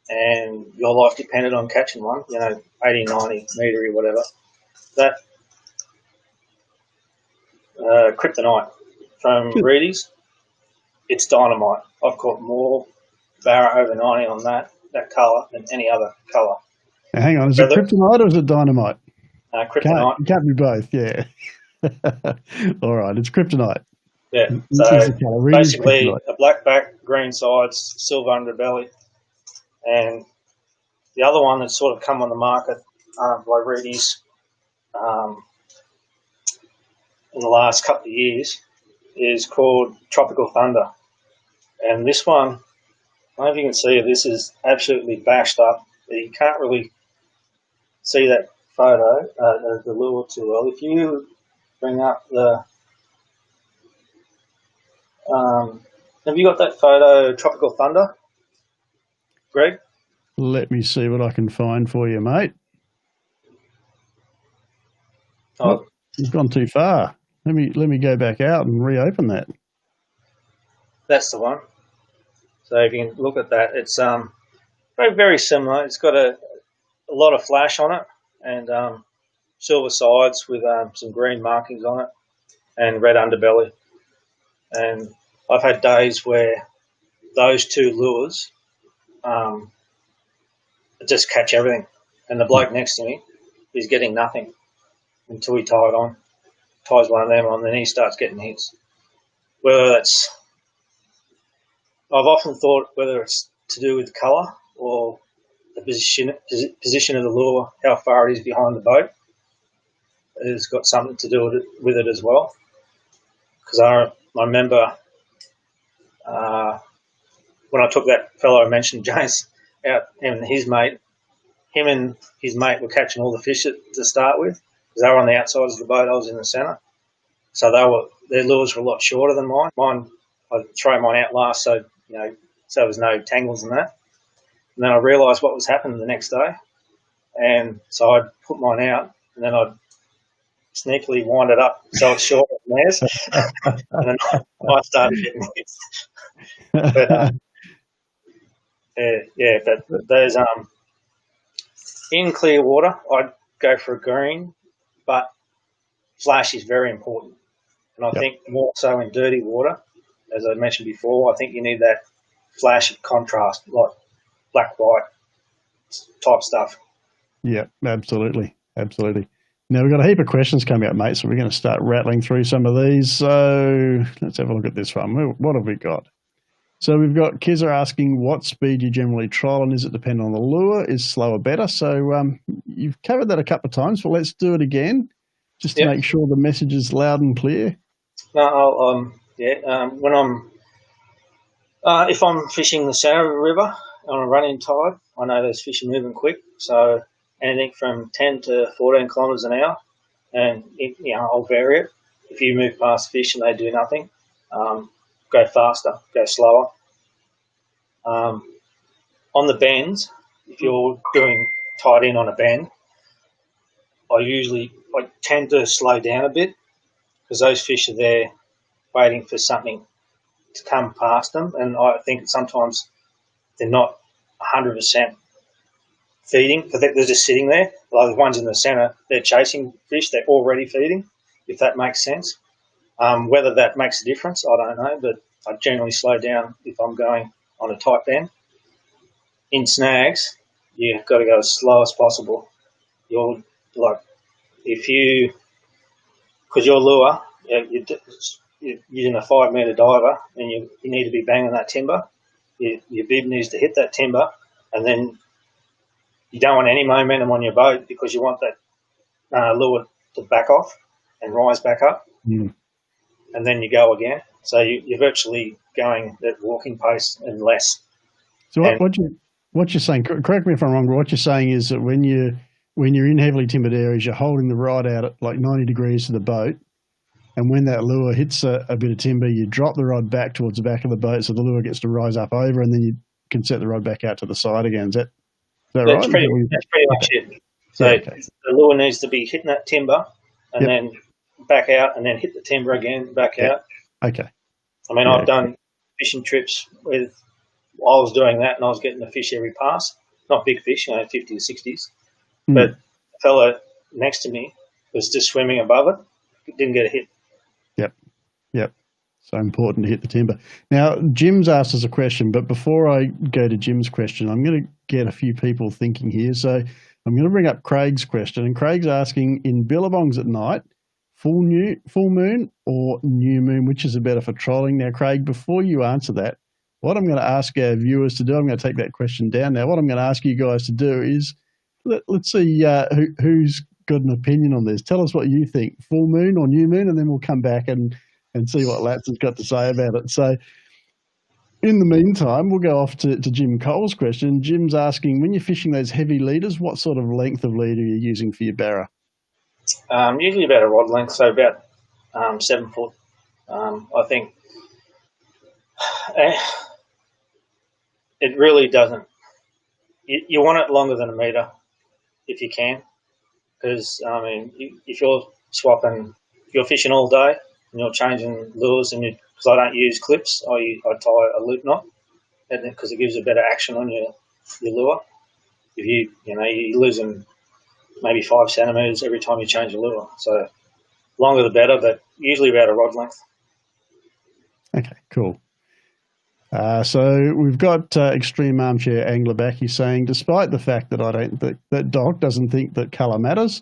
and your life depended on catching one, 80, 90 metre or whatever, that kryptonite from Reedy's, it's dynamite. I've caught more Barra over 90 on that colour than any other colour. Now, hang on, is it kryptonite or is it dynamite? Kryptonite. Can't be both, yeah. All right, it's kryptonite. Yeah, so basically a black back, green sides, silver underbelly. And the other one that's sort of come on the market by Reedy's in the last couple of years is called Tropical Thunder. And this one, I don't know if you can see it, this is absolutely bashed up. You can't really see that photo, the lure too well. If you bring up the... have you got that photo, Tropical Thunder, Greg? Let me see what I can find for you, mate. Oh, you've gone too far. Let me go back out and reopen that. that's the one. So if you can look at that, it's very, very similar. It's got a lot of flash on it and silver sides with some green markings on it and red underbelly. And I've had days where those two lures just catch everything. And the bloke next to me is getting nothing until he ties one of them on, then he starts getting hits. Whether that's, I've often thought whether it's to do with colour or the position of the lure, how far it is behind the boat. It has got something to do with it as well. Because I remember when I took that fellow I mentioned, James, out, him and his mate were catching all the fish to start with because they were on the outsides of the boat. I was in the centre. So their lures were a lot shorter than mine. I'd throw mine out last, so so there was no tangles in that. And then I realised what was happening the next day, and so I'd put mine out, and then I'd sneakily wind it up so it's shorter than theirs, and then I started getting hits. But but those in clear water, I'd go for a green, but flash is very important. And I think more so in dirty water, as I mentioned before, I think you need that flash of contrast, like black-white type stuff. Yeah, absolutely. Absolutely. Now, we've got a heap of questions coming up, mate, so we're going to start rattling through some of these. So let's have a look at this one. What have we got? So we've got Kizza asking what speed you generally trial and is it dependent on the lure? Is slower better? So you've covered that a couple of times, but let's do it again just to make sure the message is loud and clear. No, when if I'm fishing the centre of the river on a running tide, I know those fish are moving quick. So anything from 10 to 14 kilometres an hour, and I'll vary it. If you move past fish and they do nothing, go faster, go slower. On the bends, if you're doing tied in on a bend, I tend to slow down a bit because those fish are there waiting for something to come past them, and I think sometimes they're not 100% feeding. I think they're just sitting there. Like the ones in the centre, they're chasing fish. They're already feeding, if that makes sense. Whether that makes a difference, I don't know, but I generally slow down if I'm going on a tight bend. In snags, you've got to go as slow as possible. You're like, because your lure, you're using a 5 metre diver and you need to be banging that timber. Your bib needs to hit that timber, and then you don't want any momentum on your boat because you want that lure to back off and rise back up, and then you go again. So you're virtually going at walking pace and less. So what you're saying, correct me if I'm wrong, but what you're saying is that when you're in heavily timbered areas, you're holding the rod out at like 90 degrees to the boat, and when that lure hits a bit of timber, you drop the rod back towards the back of the boat so the lure gets to rise up over, and then you can set the rod back out to the side again. Is that right? That's pretty much it. So the lure needs to be hitting that timber and then back out and then hit the timber again, back out. Okay. I mean, I've done fishing trips with, I was doing that and I was getting the fish every pass. Not big fish, 50 to 60s. But the fellow next to me was just swimming above it, didn't get a hit. Yep. So important to hit the timber. Now, Jim's asked us a question, but before I go to Jim's question, I'm going to get a few people thinking here. So I'm going to bring up Craig's question, and Craig's asking, in billabongs at night, full moon or new moon, which is better for trolling? Now, Craig, before you answer that, what I'm going to ask our viewers to do, I'm going to take that question down now. What I'm going to ask you guys to do is, let's see who's got an opinion on this. Tell us what you think, full moon or new moon, and then we'll come back and see what Lats has got to say about it. So in the meantime, we'll go off to Jim Cole's question. Jim's asking, when you're fishing those heavy leaders, what sort of length of leader are you using for your Barra? Usually about a rod length, so about 7 foot. I think it really doesn't. You want it longer than a metre if you can, because, I mean, if you're swapping, if you're fishing all day and you're changing lures, and because I don't use clips, I tie a loop knot, because it gives a better action on your lure. If you're losing maybe 5 centimetres every time you change a lure, so longer the better, but usually about a rod length. Okay, cool. So we've got Extreme Armchair Angler back. He's saying, despite the fact that that Doc doesn't think that colour matters,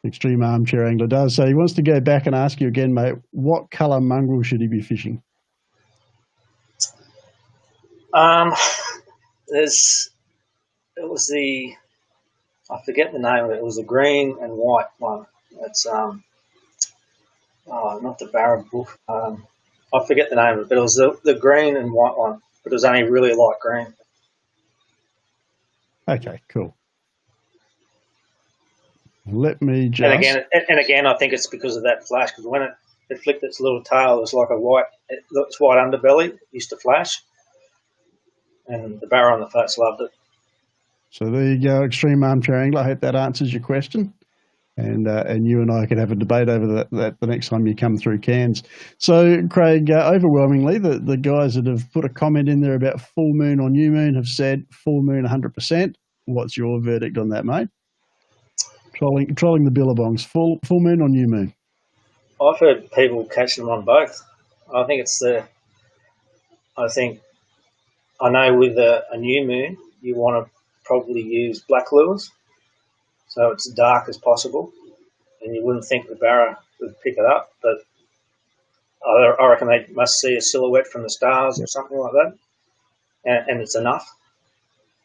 Extreme Armchair Angler does. So he wants to go back and ask you again, mate, what colour mongrel should he be fishing? I forget the name of it. It was the green and white one. It's not the Barra book. I forget the name of it, but it was the green and white one, but it was only really light green. Okay, cool. Let me just... And again, I think it's because of that flash, because when it flicked its little tail, it was like its white underbelly used to flash, and the Barra on the flats loved it. So there you go, Extreme Armchair Angler. I hope that answers your question. And you and I could have a debate over that the next time you come through Cairns. So, Craig, overwhelmingly, the guys that have put a comment in there about full moon or new moon have said full moon 100%. What's your verdict on that, mate? Trolling the billabongs, full moon or new moon? I've heard people catching them on both. I know with a new moon, you want to probably use black lures, so it's dark as possible, and you wouldn't think the Barra would pick it up, but I reckon they must see a silhouette from the stars or something like that, and it's enough.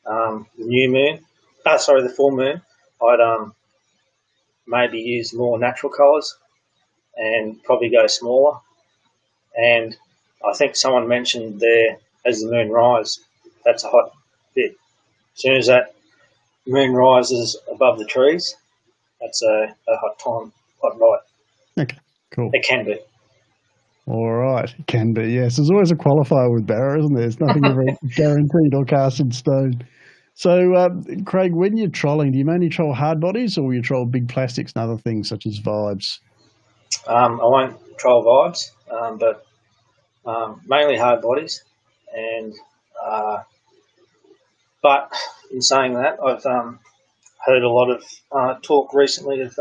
The full moon, I'd maybe use more natural colours and probably go smaller. And I think someone mentioned there, as the moon rises, that's a hot bit. As soon as that moon rises above the trees, that's a hot time, hot light. Okay, cool. It can be. All right, it can be, yes. There's always a qualifier with Barra, isn't there? There's nothing ever guaranteed or cast in stone. So, Craig, when you're trolling, do you mainly troll hard bodies, or you troll big plastics and other things such as vibes? I won't troll vibes, but mainly hard bodies. And but in saying that, I've heard a lot of talk recently of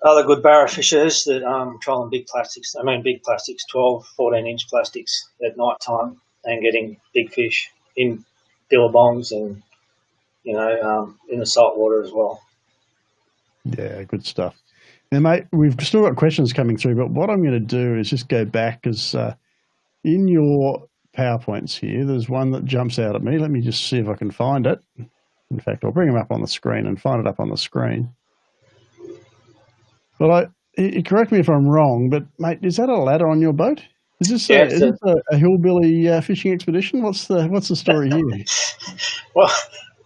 other good Barra fishers that trolling big plastics. I mean big plastics, 12, 14-inch plastics at night time, and getting big fish in billabongs and, in the saltwater as well. Yeah, good stuff. Now, mate, we've still got questions coming through, but what I'm going to do is just go back, because in your PowerPoints here, there's one that jumps out at me. Let me just see if I can find it. In fact, I'll bring them up on the screen and find it up on the screen. But correct me if I'm wrong, but mate, is that a ladder on your boat? Is this a hillbilly fishing expedition? What's the story here? Well,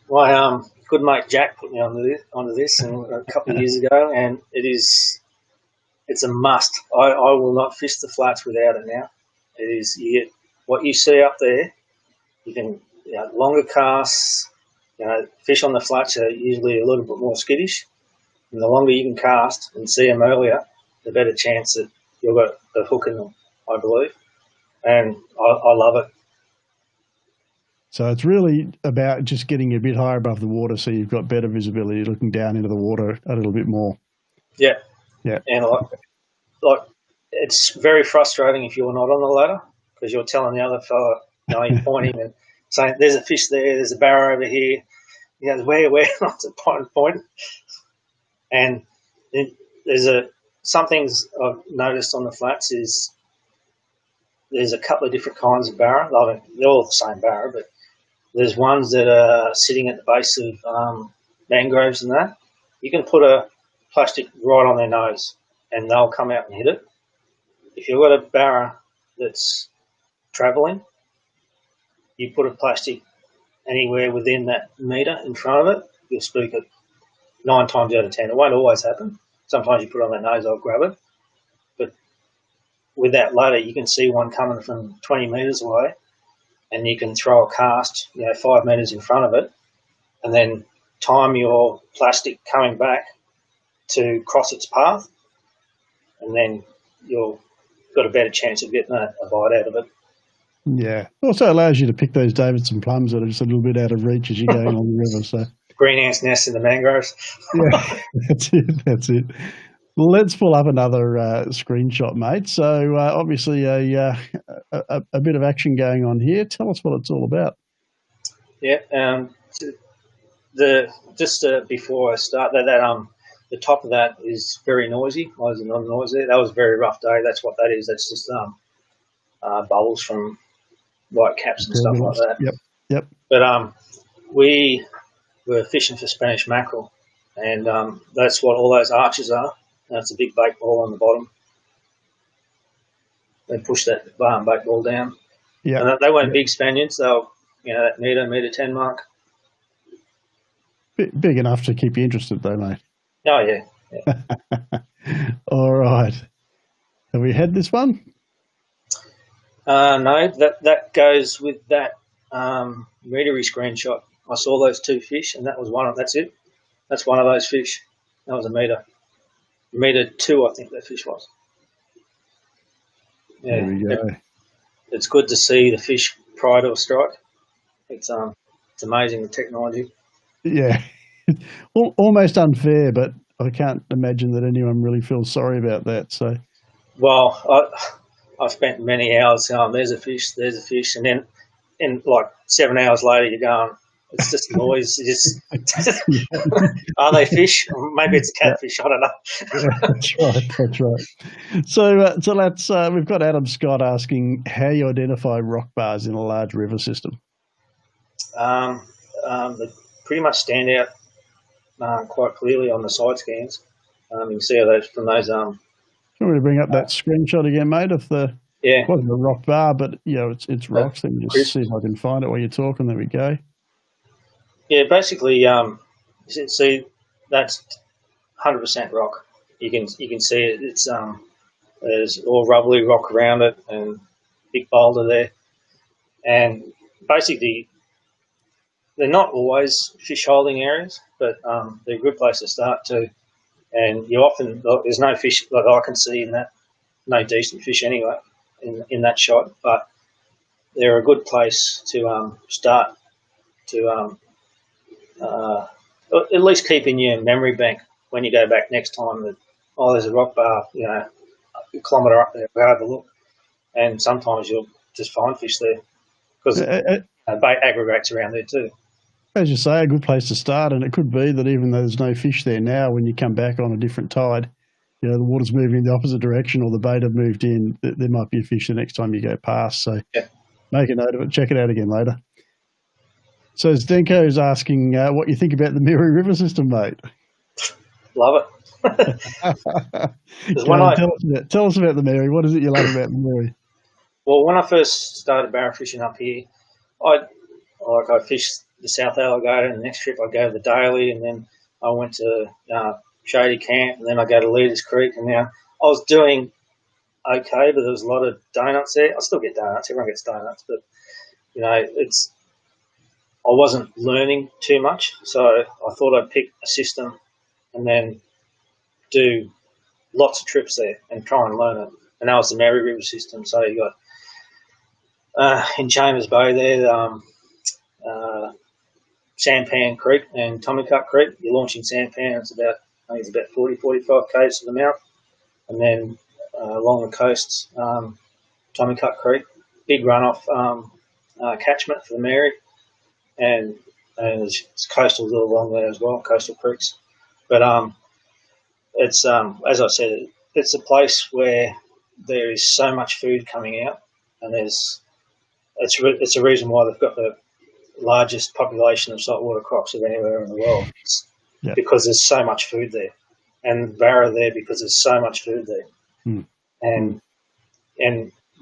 my good mate Jack put me onto this a couple of years ago, and it's a must. I will not fish the flats without it now. It is what you see up there. You can longer casts. Fish on the flats are usually a little bit more skittish, and the longer you can cast and see them earlier, the better chance that you'll got a hook in them, I believe. And I love it. So it's really about just getting a bit higher above the water, so you've got better visibility, looking down into the water a little bit more. Yeah. Yeah. And like it's very frustrating if you're not on the ladder, because you're telling the other fella, you're pointing and saying, "There's a fish there. There's a Barra over here." He goes, "Where?" Not to point. And some things I've noticed on the flats is there's a couple of different kinds of Barra. They're all the same Barra, but there's ones that are sitting at the base of mangroves and that. You can put a plastic right on their nose and they'll come out and hit it. If you've got a Barra that's travelling, you put a plastic anywhere within that metre in front of it, you'll spook it 9 times out of 10. It won't always happen. Sometimes you put it on their nose, I'll grab it. But with that ladder, you can see one coming from 20 metres away, and you can throw a cast, 5 metres in front of it, and then time your plastic coming back to cross its path, and then you've got a better chance of getting a bite out of it. Yeah. Also allows you to pick those Davidson plums that are just a little bit out of reach as you're going on the river. So green ants nest in the mangroves. Yeah, that's it. That's it. Let's pull up another screenshot, mate. So obviously a bit of action going on here. Tell us what it's all about. Yeah. Before I start that the top of that is very noisy. Why is it not noisy? That was a very rough day. That's what that is. That's just bubbles from white caps and stuff like that. Yep. But we were fishing for Spanish mackerel, and that's what all those arches are. That's a big bait ball on the bottom. They push that bait ball down. Yeah, and they weren't big Spaniards. They were, that metre 10 mark. Big enough to keep you interested, though, mate. Oh yeah. All right. Have we had this one? No, that goes with that meatery screenshot. I saw those two fish, and that was one. That's it. That's one of those fish. That was a metre. Metre 2, I think that fish was. Yeah, there we go. It's good to see the fish prior to a strike. It's amazing, the technology. Yeah, almost unfair, but I can't imagine that anyone really feels sorry about that. So, well, I've spent many hours going, there's a fish, and then like 7 hours later you're going, it's just noise. Are they fish? Maybe it's a catfish. I don't know. That's right. So let's. We've got Adam Scott asking how you identify rock bars in a large river system. They pretty much stand out quite clearly on the side scans. You can see how those from those. Do you want me to bring up that screenshot again, mate? Of the it wasn't a rock bar, but it's rocks. Let me just see if I can find it while you're talking. There we go. Yeah, basically, see that's 100% rock. You can see it. It's there's all rubbly rock around it and big boulder there, and basically they're not always fish holding areas, but they're a good place to start too. And you often there's no fish that I can see in that, no decent fish anyway in that shot, but they're a good place to start to. At least keep in your memory bank when you go back next time that, there's a rock bar, a kilometre up there, we have a look. And sometimes you'll just find fish there because bait aggregates around there too. As you say, a good place to start, and it could be that even though there's no fish there now, when you come back on a different tide, the water's moving in the opposite direction or the bait have moved in, there might be a fish the next time you go past. So make a note of it, check it out again later. So Zdenko is asking what you think about the Mary River system, mate. Love it. Tell us about the Mary. What is it you love about the Mary? Well, when I first started barra fishing up here, I fished the South Alligator, and the next trip I go to the Daly, and then I went to Shady Camp, and then I go to Leaders Creek, and now I was doing okay, but there was a lot of donuts there. I still get donuts. Everyone gets donuts, but I wasn't learning too much, so I thought I'd pick a system and then do lots of trips there and try and learn it. And that was the Mary River system. So you got in Chambers Bay there, Sampan Creek and Tommycut Creek. You're launching Sampan, I think it's about 40, 45 k's to the mouth. And then along the coasts, Tommycut Creek, big runoff catchment for the Mary. And there's coastals all along there as well, coastal creeks. But it's as I said, it's a place where there is so much food coming out, and it's a reason why they've got the largest population of saltwater crocs of anywhere in the world. Because there's so much food there, and Barra there because there's so much food there, and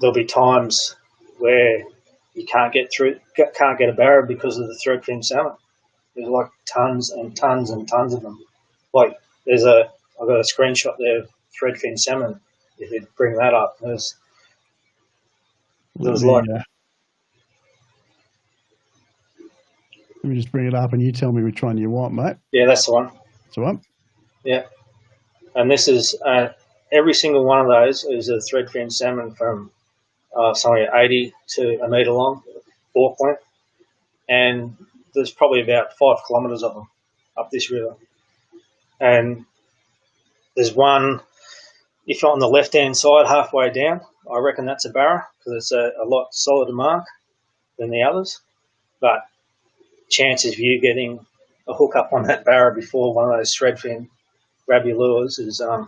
there'll be times where you can't get a Barra because of the threadfin salmon. There's like tons and tons and tons of them. Like I've got a screenshot there of threadfin salmon. If you bring that up, there's like. Let me just bring it up and you tell me which one you want, mate. Yeah, that's the one. That's the one? Yeah. And this is every single one of those is a threadfin salmon from somewhere 80 to a metre long, fork length, and there's probably about 5 kilometres of them up this river. And there's one, if you're on the left-hand side, halfway down, I reckon that's a Barra because it's a lot solider mark than the others. But chances of you getting a hook up on that Barra before one of those threadfin grab your lures is I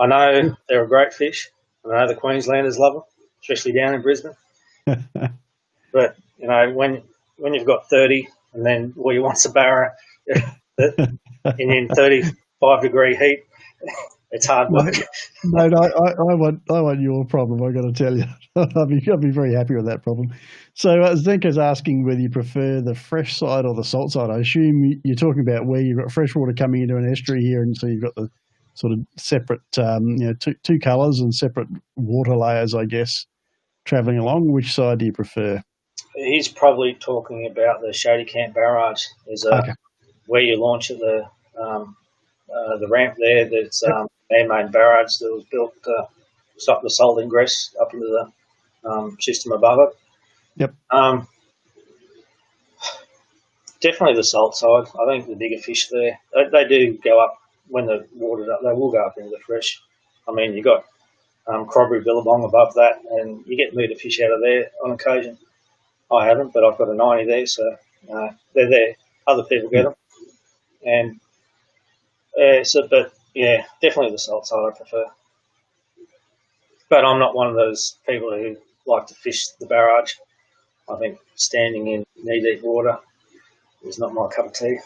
know they're a great fish. I know the Queenslanders love them, especially down in Brisbane. But you know, when you've got 30 and then all you want's a Barra in 35-degree heat, it's hard work. Mate, I want your problem, I got to tell you. I'll be very happy with that problem. So Zenko's asking whether you prefer the fresh side or the salt side. I assume you're talking about where you've got fresh water coming into an estuary here, and so you've got the sort of separate, two colours and separate water layers, I guess, travelling along. Which side do you prefer? He's probably talking about the Shady Camp Barrage. There's where you launch at the ramp there. That's man-made barrage that was built to stop the salt ingress up into the system above it. Yep. Definitely the salt side. I think the bigger fish there, they do go up when the water's up. They will go up into the fresh. I mean, you got crobbery billabong above that, and you get meter fish out of there on occasion. I haven't, but I've got a 90 there, so they're there. Other people get them, and but yeah, definitely the salt side I prefer. But I'm not one of those people who like to fish the barrage. I think standing in knee-deep water is not my cup of tea.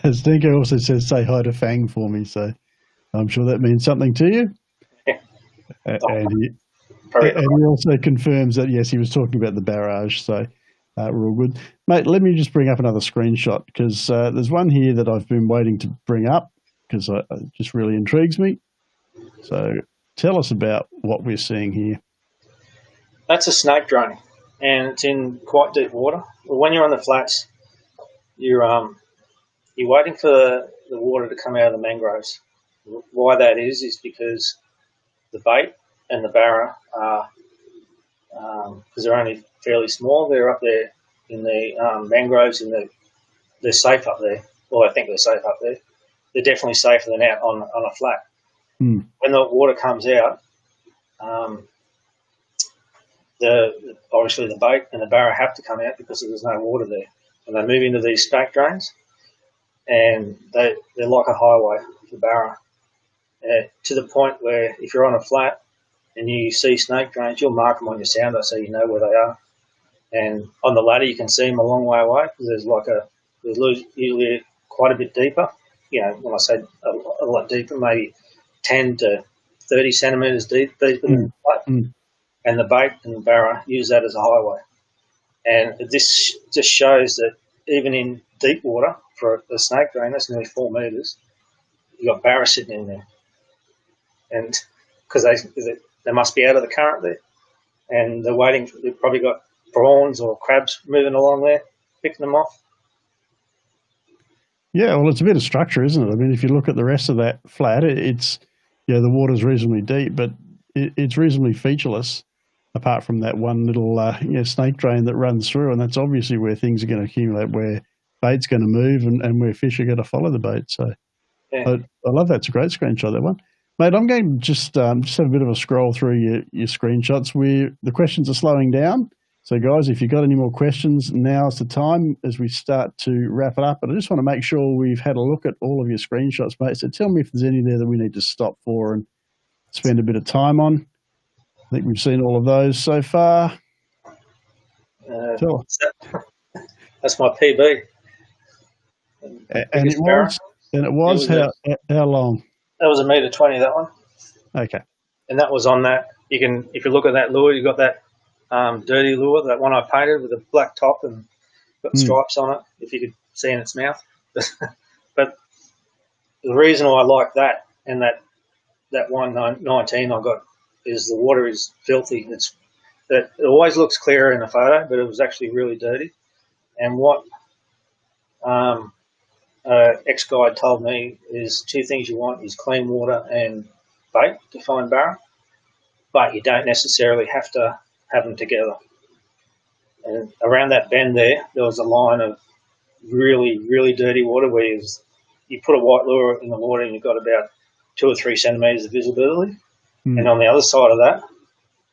Stinko also says, say hi to Fang for me, so I'm sure that means something to you. Yeah. And he also confirms that, yes, he was talking about the barrage, so we're all good. Mate, let me just bring up another screenshot, because there's one here that I've been waiting to bring up, because it just really intrigues me. So tell us about what we're seeing here. That's a snake drone, and it's in quite deep water. When you're on the flats, you're waiting for the water to come out of the mangroves. Why that is because the bait and the Barra are, because they're only fairly small, they're up there in the mangroves, and they're safe up there. Well, I think they're safe up there. They're definitely safer than out on a flat. Mm. When the water comes out, obviously the bait and the Barra have to come out because there's no water there, and they move into these snake drains, and they're like a highway for Barra, to the point where if you're on a flat and you see snake drains, you'll mark them on your sounder so you know where they are. And on the ladder you can see them a long way away because there's usually quite a bit deeper. You know, when I say a lot deeper, maybe 10 to 30 centimetres deeper than the flat. Mm. And the bait and the Barra use that as a highway. And this just shows that even in deep water, for a snake drain, that's nearly 4 metres, you've got Barra sitting in there. And because they must be out of the current there. And they're waiting, they've probably got prawns or crabs moving along there, picking them off. Yeah, well, it's a bit of structure, isn't it? I mean, if you look at the rest of that flat, it's, the water's reasonably deep, but it's reasonably featureless, apart from that one little snake drain that runs through, and that's obviously where things are going to accumulate, where bait's going to move and where fish are going to follow the bait. So yeah. I love that. It's a great screenshot, that one. Mate, I'm going to just have a bit of a scroll through your screenshots. The questions are slowing down. So, guys, if you've got any more questions, now's the time as we start to wrap it up. But I just want to make sure we've had a look at all of your screenshots, mate. So tell me if there's any there that we need to stop for and spend a bit of time on. I think we've seen all of those so far. That's my PB. And it was how long? That was 1.20 metre, that one. Okay. And that was on that. You can, if you look at that lure, you got that dirty lure, that one I painted with a black top and got stripes on it, if you could see in its mouth. But the reason I like that and that 119 I got is the water is filthy. It always looks clearer in a photo, but it was actually really dirty. And what ex-guide told me is two things you want is clean water and bait to find barra, but you don't necessarily have to have them together. And around that bend there was a line of really, really dirty water where you put a white lure in the water and you've got about 2 or 3 centimetres of visibility. And on the other side of that,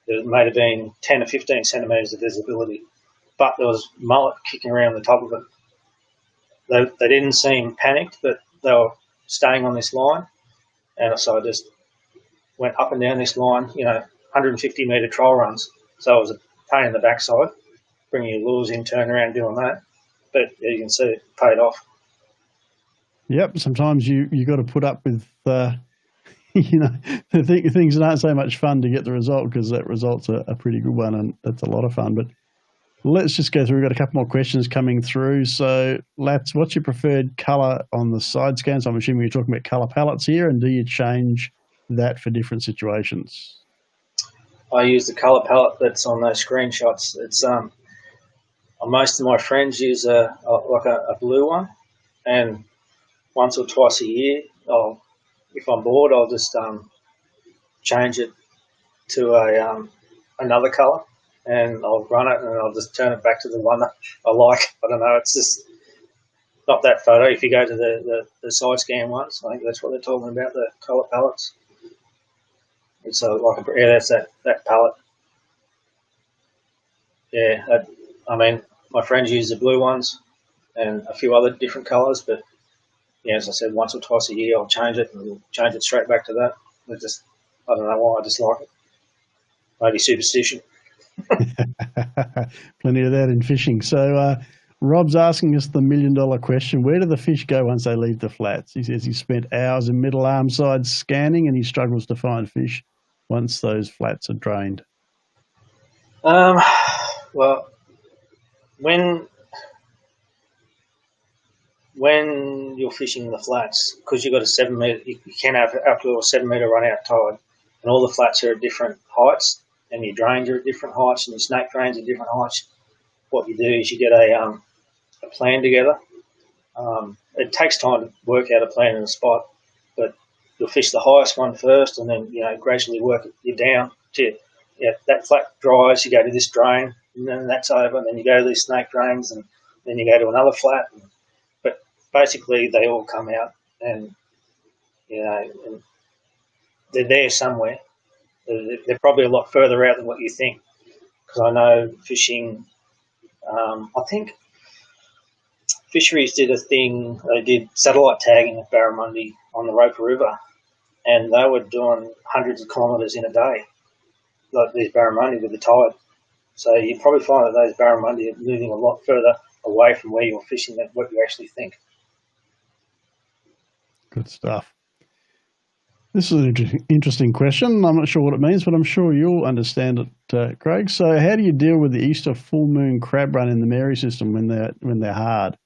there may have been 10 or 15 centimetres of visibility, but there was mullet kicking around the top of it. They didn't seem panicked, but they were staying on this line. And so I just went up and down this line, 150 metre trial runs. So it was a pain in the backside, bringing your lures in, turning around, doing that. But you can see it paid off. Yep. Sometimes you got to put up with, things that aren't so much fun to get the result, because that result's a pretty good one, and that's a lot of fun. But let's just go through. We've got a couple more questions coming through. So, Lats, what's your preferred colour on the side scans? I'm assuming you're talking about colour palettes here, and do you change that for different situations? I use the colour palette that's on those screenshots. It's most of my friends use a blue one, and once or twice a year, if I'm bored, I'll just change it to another colour, and I'll run it, and I'll just turn it back to the one that I like. I don't know, it's just not that photo. If you go to the side scan ones, I think that's what they're talking about, the colour palettes. It's that's that palette. Yeah, my friends use the blue ones and a few other different colours, but yeah, as I said, once or twice a year I'll change it, and we'll change it straight back to that. I don't know why, I just like it. Maybe superstition. Plenty of that in fishing. So Rob's asking us the $1 million question. Where do the fish go once they leave the flats? He says he spent hours in middle arm side scanning, and he struggles to find fish once those flats are drained. Well, when you're fishing the flats, because you've got a 7 metre, you can have up to a 7 metre run out tide, and all the flats are at different heights, and your drains are at different heights, and your snake drains are at different heights. What you do is you get a plan together. It takes time to work out a plan in a spot, but you'll fish the highest one first, and then gradually work you down to that flat dries. You go to this drain, and then that's over, and then you go to these snake drains, and then you go to another flat. But basically, they all come out, and and they're there somewhere. They're probably a lot further out than what you think, because I know fishing. I think Fisheries did a thing. They did satellite tagging at Barramundi on the Roper River, and they were doing hundreds of kilometres in a day, like these Barramundi with the tide. So you probably find that those Barramundi are moving a lot further away from where you're fishing than what you actually think. Good stuff. This is an interesting question. I'm not sure what it means, but I'm sure you'll understand it, Craig. So how do you deal with the Easter full moon crab run in the Mary system when they're hard?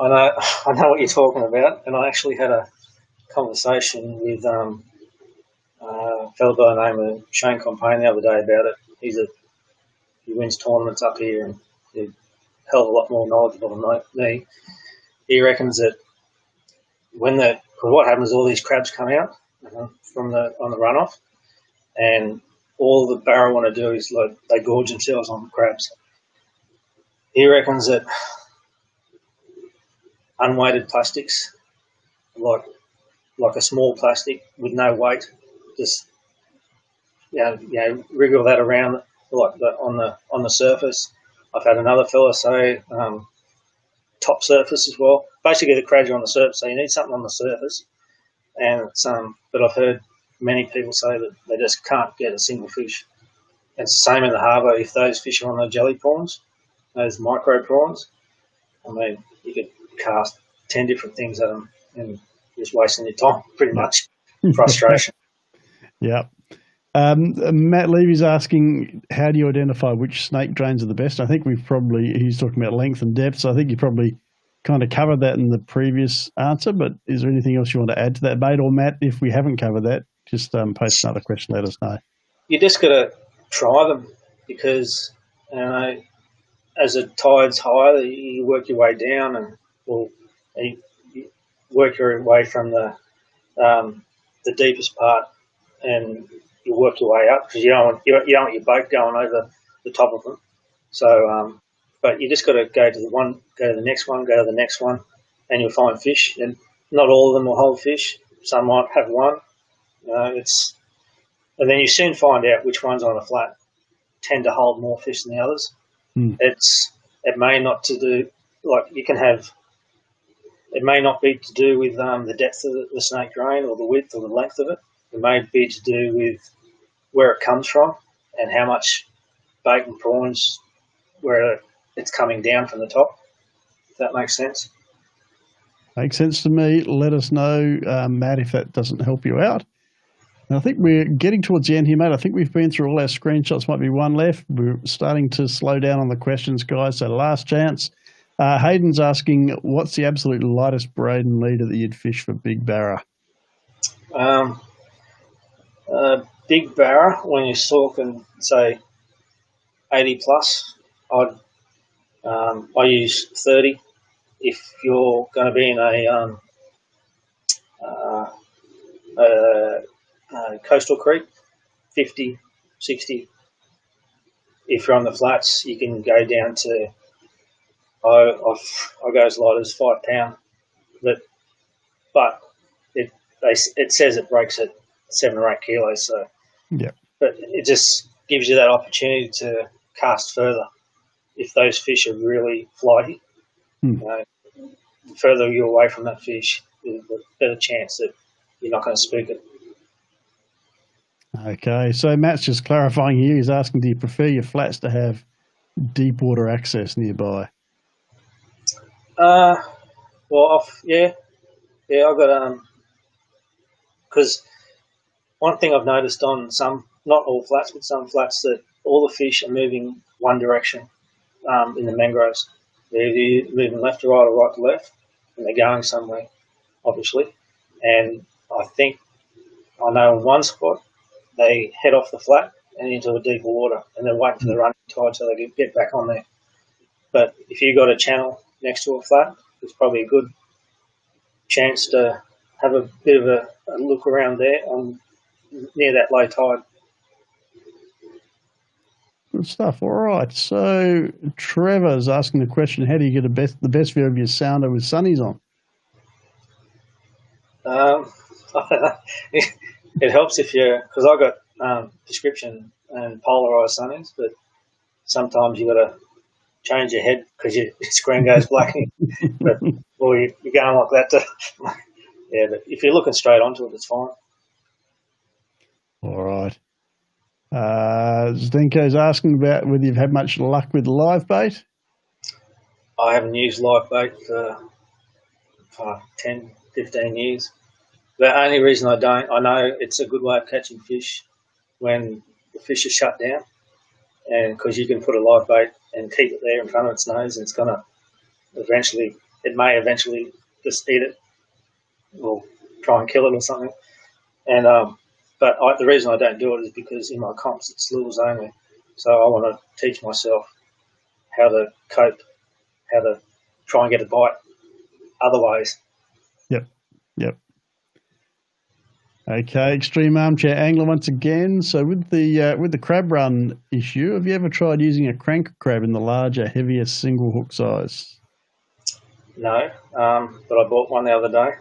I know what you're talking about, and I actually had a conversation with a fellow by the name of Shane Compain the other day about it. He wins tournaments up here, and he's a hell of a lot more knowledgeable than me. He reckons that what happens is all these crabs come out on the runoff, and all the Barra want to do is they gorge themselves on the crabs. He reckons that unweighted plastics, like a small plastic with no weight, just wriggle that around on the surface. I've had another fella say top surface as well. Basically, the crabs are on the surface, so you need something on the surface. And but I've heard many people say that they just can't get a single fish. It's the same in the harbour. If those fish are on the jelly prawns, those micro prawns, you could cast 10 different things at them and just wasting your time, pretty much. Frustration. Yeah. Matt Levy's asking, how do you identify which snake drains are the best? I think he's talking about length and depth, so I think you probably kind of covered that in the previous answer, but is there anything else you want to add to that, mate? Or Matt, if we haven't covered that, just post another question, let us know. You just got to try them, because as the tide's higher, you work your way down, and Well, you work your way from the deepest part, and you work your way up because you don't want your boat going over the top of them. So, but you just got to go to the next one, go to the next one, and you'll find fish. And not all of them will hold fish. Some might have one. And then you soon find out which ones on a flat tend to hold more fish than the others. It may not to do like you can have. It may not be to do with the depth of the snake drain or the width or the length of it. It may be to do with where it comes from and how much bait and prawns where it's coming down from the top. If that makes sense. Makes sense to me. Let us know, Matt, if that doesn't help you out. And I think we're getting towards the end here, mate. I think we've been through all our screenshots. Might be one left. We're starting to slow down on the questions, guys. So last chance. Hayden's asking, what's the absolute lightest braid and leader that you'd fish for Big Barra? Big Barra, when you're talking, say, 80 plus, I use 30. If you're going to be in a coastal creek, 50, 60. If you're on the flats, you can go down to, I go as light as 5 pound, but it says it breaks at 7 or 8 kilos. So, yeah. But it just gives you that opportunity to cast further. If those fish are really flighty, the further you're away from that fish, the better chance that you're not going to spook it. Okay, so Matt's just clarifying here. He's asking, do you prefer your flats to have deep water access nearby? I've got because one thing I've noticed on some, not all flats, but some flats, that all the fish are moving one direction in the mangroves. They're either moving left to right or right to left, and they're going somewhere, obviously. And I think I know in one spot they head off the flat and into a deeper water, and they're waiting for the running tide so they can get back on there. But if you've got a channel next to a flat, it's probably a good chance to have a bit of a look around there near that low tide. Good stuff. All right. So Trevor's asking the question, how do you get the best view of your sounder with sunnies on? It helps if because I got prescription and polarized sunnies, but sometimes you got to change your head because your screen goes black. Or you're going like that. Yeah, but if you're looking straight onto it, it's fine. All right. Zdenko's asking about whether you've had much luck with live bait. I haven't used live bait for 10, 15 years. The only reason I don't, I know it's a good way of catching fish when the fish are shut down, and because you can put a live bait and keep it there in front of its nose, and it's going to it may eventually just eat it or try and kill it or something. And but the reason I don't do it is because in my comps it's lures only, so I want to teach myself how to cope, how to try and get a bite other ways. Yep. Okay, Extreme Armchair Angler once again. So with the crab run issue, have you ever tried using a crank crab in the larger, heavier single hook size? No, but I bought one the other day.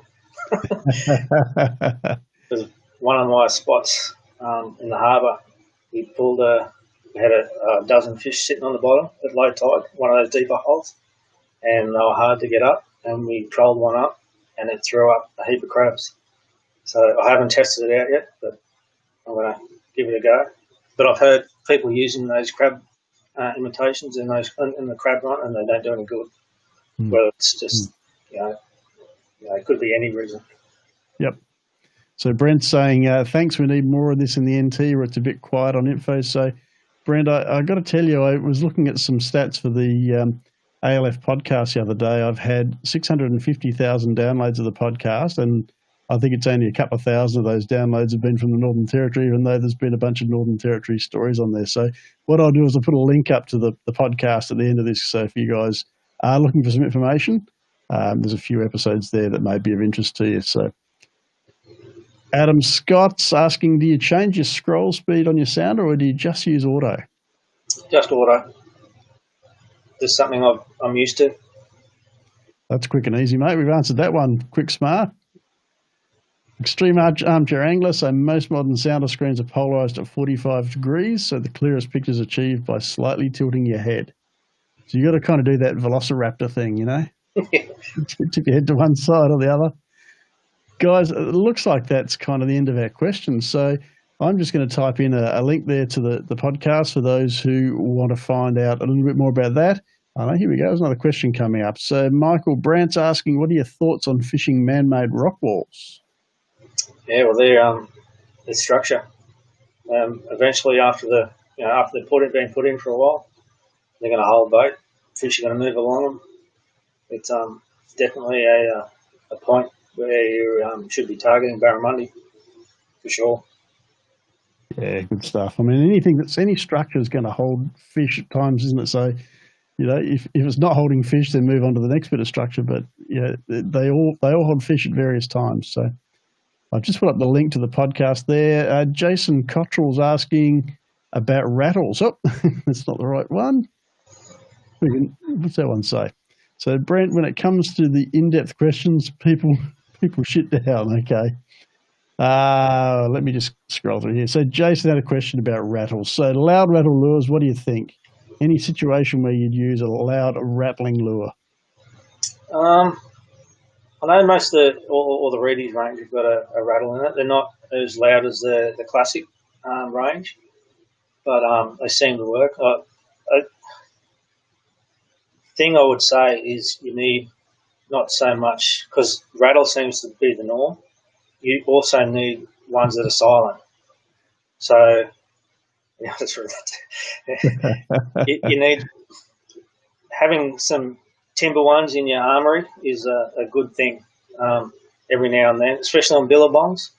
There's one of my spots in the harbour. We had a dozen fish sitting on the bottom at low tide, one of those deeper holes, and they were hard to get up, and we trolled one up, and it threw up a heap of crabs. So I haven't tested it out yet, but I'm going to give it a go. But I've heard people using those crab imitations in the crab run, and they don't do any good. Whether it's just, it could be any reason. Yep. So Brent's saying, thanks, we need more of this in the NT, or it's a bit quiet on info. So, Brent, I got to tell you, I was looking at some stats for the ALF podcast the other day. I've had 650,000 downloads of the podcast, and I think it's only a couple of thousand of those downloads have been from the Northern Territory, even though there's been a bunch of Northern Territory stories on there. So what I'll do is I'll put a link up to the podcast at the end of this. So if you guys are looking for some information, there's a few episodes there that may be of interest to you. So Adam Scott's asking, do you change your scroll speed on your sounder or do you just use auto? Just auto. Just something I'm used to. That's quick and easy, mate. We've answered that one. Quick, smart. Extreme armchair angler. So most modern sounder screens are polarized at 45 degrees. So the clearest picture is achieved by slightly tilting your head. So you got to kind of do that velociraptor thing, you know? Tip your head to one side or the other. Guys, it looks like that's kind of the end of our questions. So I'm just going to type in a link there to the podcast for those who want to find out a little bit more about that. Here we go. There's another question coming up. So Michael Brandt's asking, what are your thoughts on fishing man-made rock walls? Yeah, well, they're structure. Eventually, after the been put in for a while, they're going to hold bait. Fish are going to move along them. It's definitely a point where you should be targeting Barramundi for sure. Yeah, good stuff. I mean, any structure is going to hold fish at times, isn't it? So, you know, if it's not holding fish, then move on to the next bit of structure. But yeah, they all hold fish at various times. So I've just put up the link to the podcast there. Jason Cottrell's asking about rattles. Oh, that's not the right one. What's that one say? So Brent, when it comes to the in-depth questions, people shit down. Okay. Let me just scroll through here. So Jason had a question about rattles. So loud rattle lures, what do you think? Any situation where you'd use a loud rattling lure? I know most of all the Reedy's range have got a rattle in it. They're not as loud as the classic range, but they seem to work. Thing I would say is you need not so much, because rattle seems to be the norm. You also need ones that are silent. So, yeah, that's really you need having some timber ones in your armory is a good thing every now and then, especially on billabongs.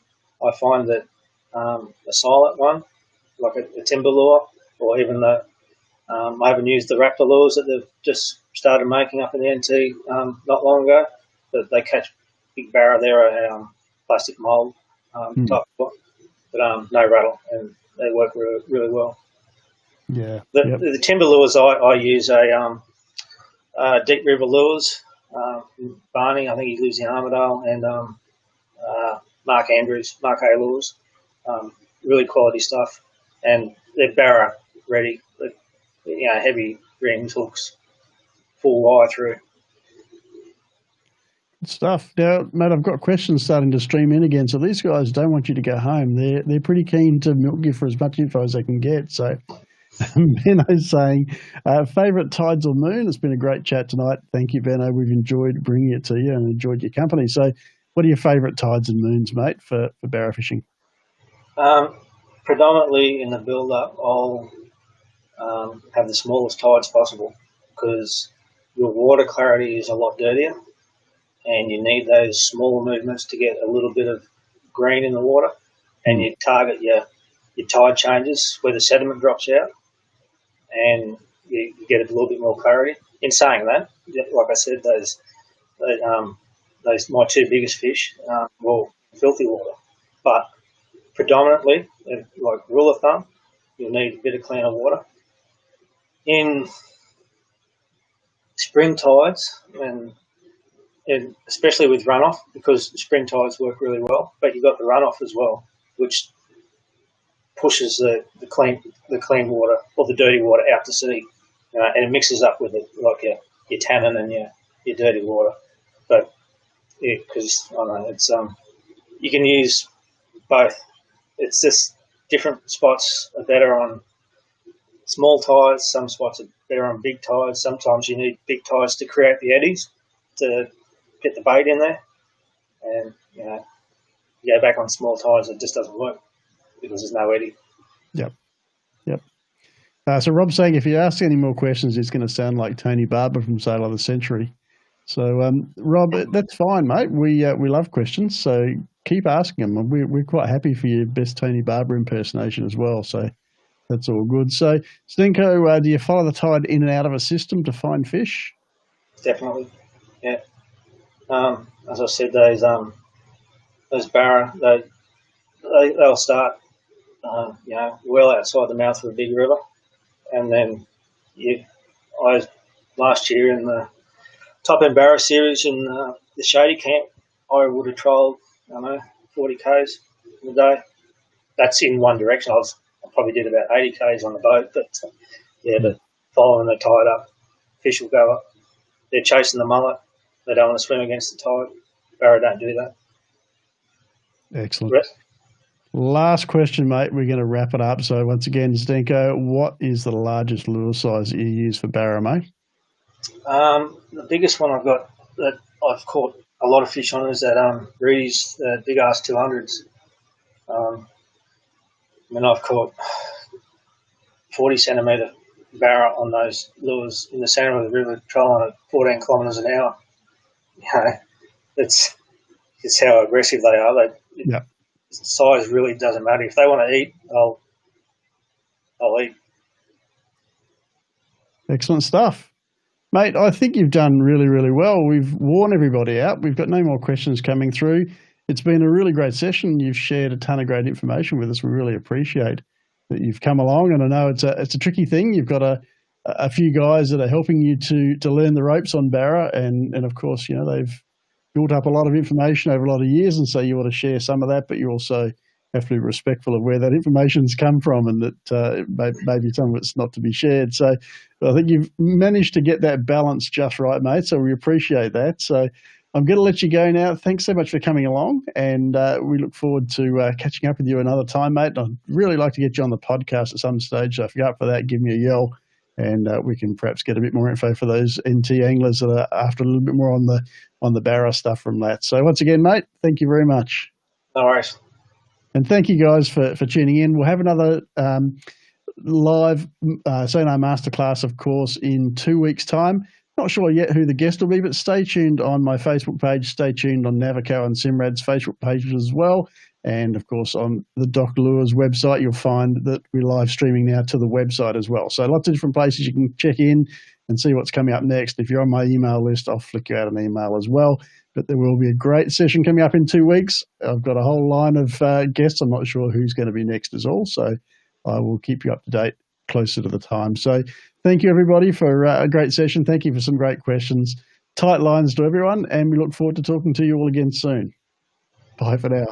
I find that a silent one, like a timber lure, or even I haven't used the raptor lures that they've just started making up in the NT not long ago, but they catch big barra. They're a plastic mould type of, but no rattle, and they work really, really well. Yeah. The timber lures I use Deep River Lures, Barney, I think he lives in Armidale, and Mark A. Lures, really quality stuff, and they're Barra ready, heavy rings, hooks, full wire through. Good stuff. Now, mate, I've got questions starting to stream in again. So these guys don't want you to go home. They're pretty keen to milk you for as much info as they can get. So Benno's saying, favourite tides or moon? It's been a great chat tonight. Thank you, Benno. We've enjoyed bringing it to you and enjoyed your company. So what are your favourite tides and moons, mate, for barra fishing? Predominantly in the build-up, I'll have the smallest tides possible because your water clarity is a lot dirtier and you need those smaller movements to get a little bit of green in the water, and you target your tide changes where the sediment drops out and you get a little bit more clarity. In saying that, like I said, those my two biggest fish, filthy water, but predominantly, like rule of thumb, you'll need a bit of cleaner water. In spring tides, and especially with runoff, because spring tides work really well, but you've got the runoff as well, which pushes the clean water or the dirty water out to sea, and it mixes up with it, like your tannin and your dirty water. But because I don't know, it's you can use both. It's just different spots are better on small tides. Some spots are better on big tides. Sometimes you need big tides to create the eddies to get the bait in there, and you go back on small tides, it just doesn't work because there's no eddy. Yep. So Rob's saying if you ask any more questions, it's going to sound like Tony Barber from Sail of the Century. So Rob, that's fine, mate. We love questions, so keep asking them. We're quite happy for your best Tony Barber impersonation as well. So that's all good. So Stenko, do you follow the tide in and out of a system to find fish? Definitely, yeah. As I said, those Barra, they'll start, well outside the mouth of the big river, and then last year in the top end Barra series in the Shady Camp, I would have trialled, 40 k's in a day. That's in one direction. I probably did about 80 k's on the boat, but but following the tide up, fish will go up. They're chasing the mullet. They don't want to swim against the tide. Barra don't do that. Excellent. Last question, mate. We're going to wrap it up. So once again, Zdenko, what is the largest lure size that you use for Barra, mate? The biggest one I've got that I've caught a lot of fish on is that Reedy's big ass 200s. I've caught 40 centimetre Barra on those lures in the centre of the river, trolling at 14 kilometres an hour. It's how aggressive they are. Size really doesn't matter. If they want to eat, I'll eat. Excellent stuff. Mate, I think you've done really, really well. We've worn everybody out. We've got no more questions coming through. It's been a really great session. You've shared a ton of great information with us. We really appreciate that you've come along. And I know it's a tricky thing. You've got a few guys that are helping you to learn the ropes on Barra. And of course, they've built up a lot of information over a lot of years. And so you want to share some of that, but you also have to be respectful of where that information's come from and that maybe some of it's not to be shared. So I think you've managed to get that balance just right, mate. So we appreciate that. So I'm going to let you go now. Thanks so much for coming along, and we look forward to catching up with you another time, mate. I'd really like to get you on the podcast at some stage. So if you're up for that, give me a yell, and we can perhaps get a bit more info for those NT anglers that are after a little bit more on the Barra stuff from that. So once again, mate, thank you very much. No worries. And thank you guys for tuning in. We'll have another live Sonar Masterclass, of course, in 2 weeks' time. Not sure yet who the guest will be, but stay tuned on my Facebook page. Stay tuned on Navico and Simrad's Facebook pages as well. And, of course, on the Doc Lures website, you'll find that we're live streaming now to the website as well. So lots of different places you can check in and see what's coming up next. If you're on my email list, I'll flick you out an email as well. But there will be a great session coming up in 2 weeks. I've got a whole line of guests. I'm not sure who's going to be next as all. So I will keep you up to date closer to the time. So thank you, everybody, for a great session. Thank you for some great questions. Tight lines to everyone, and we look forward to talking to you all again soon. Bye for now.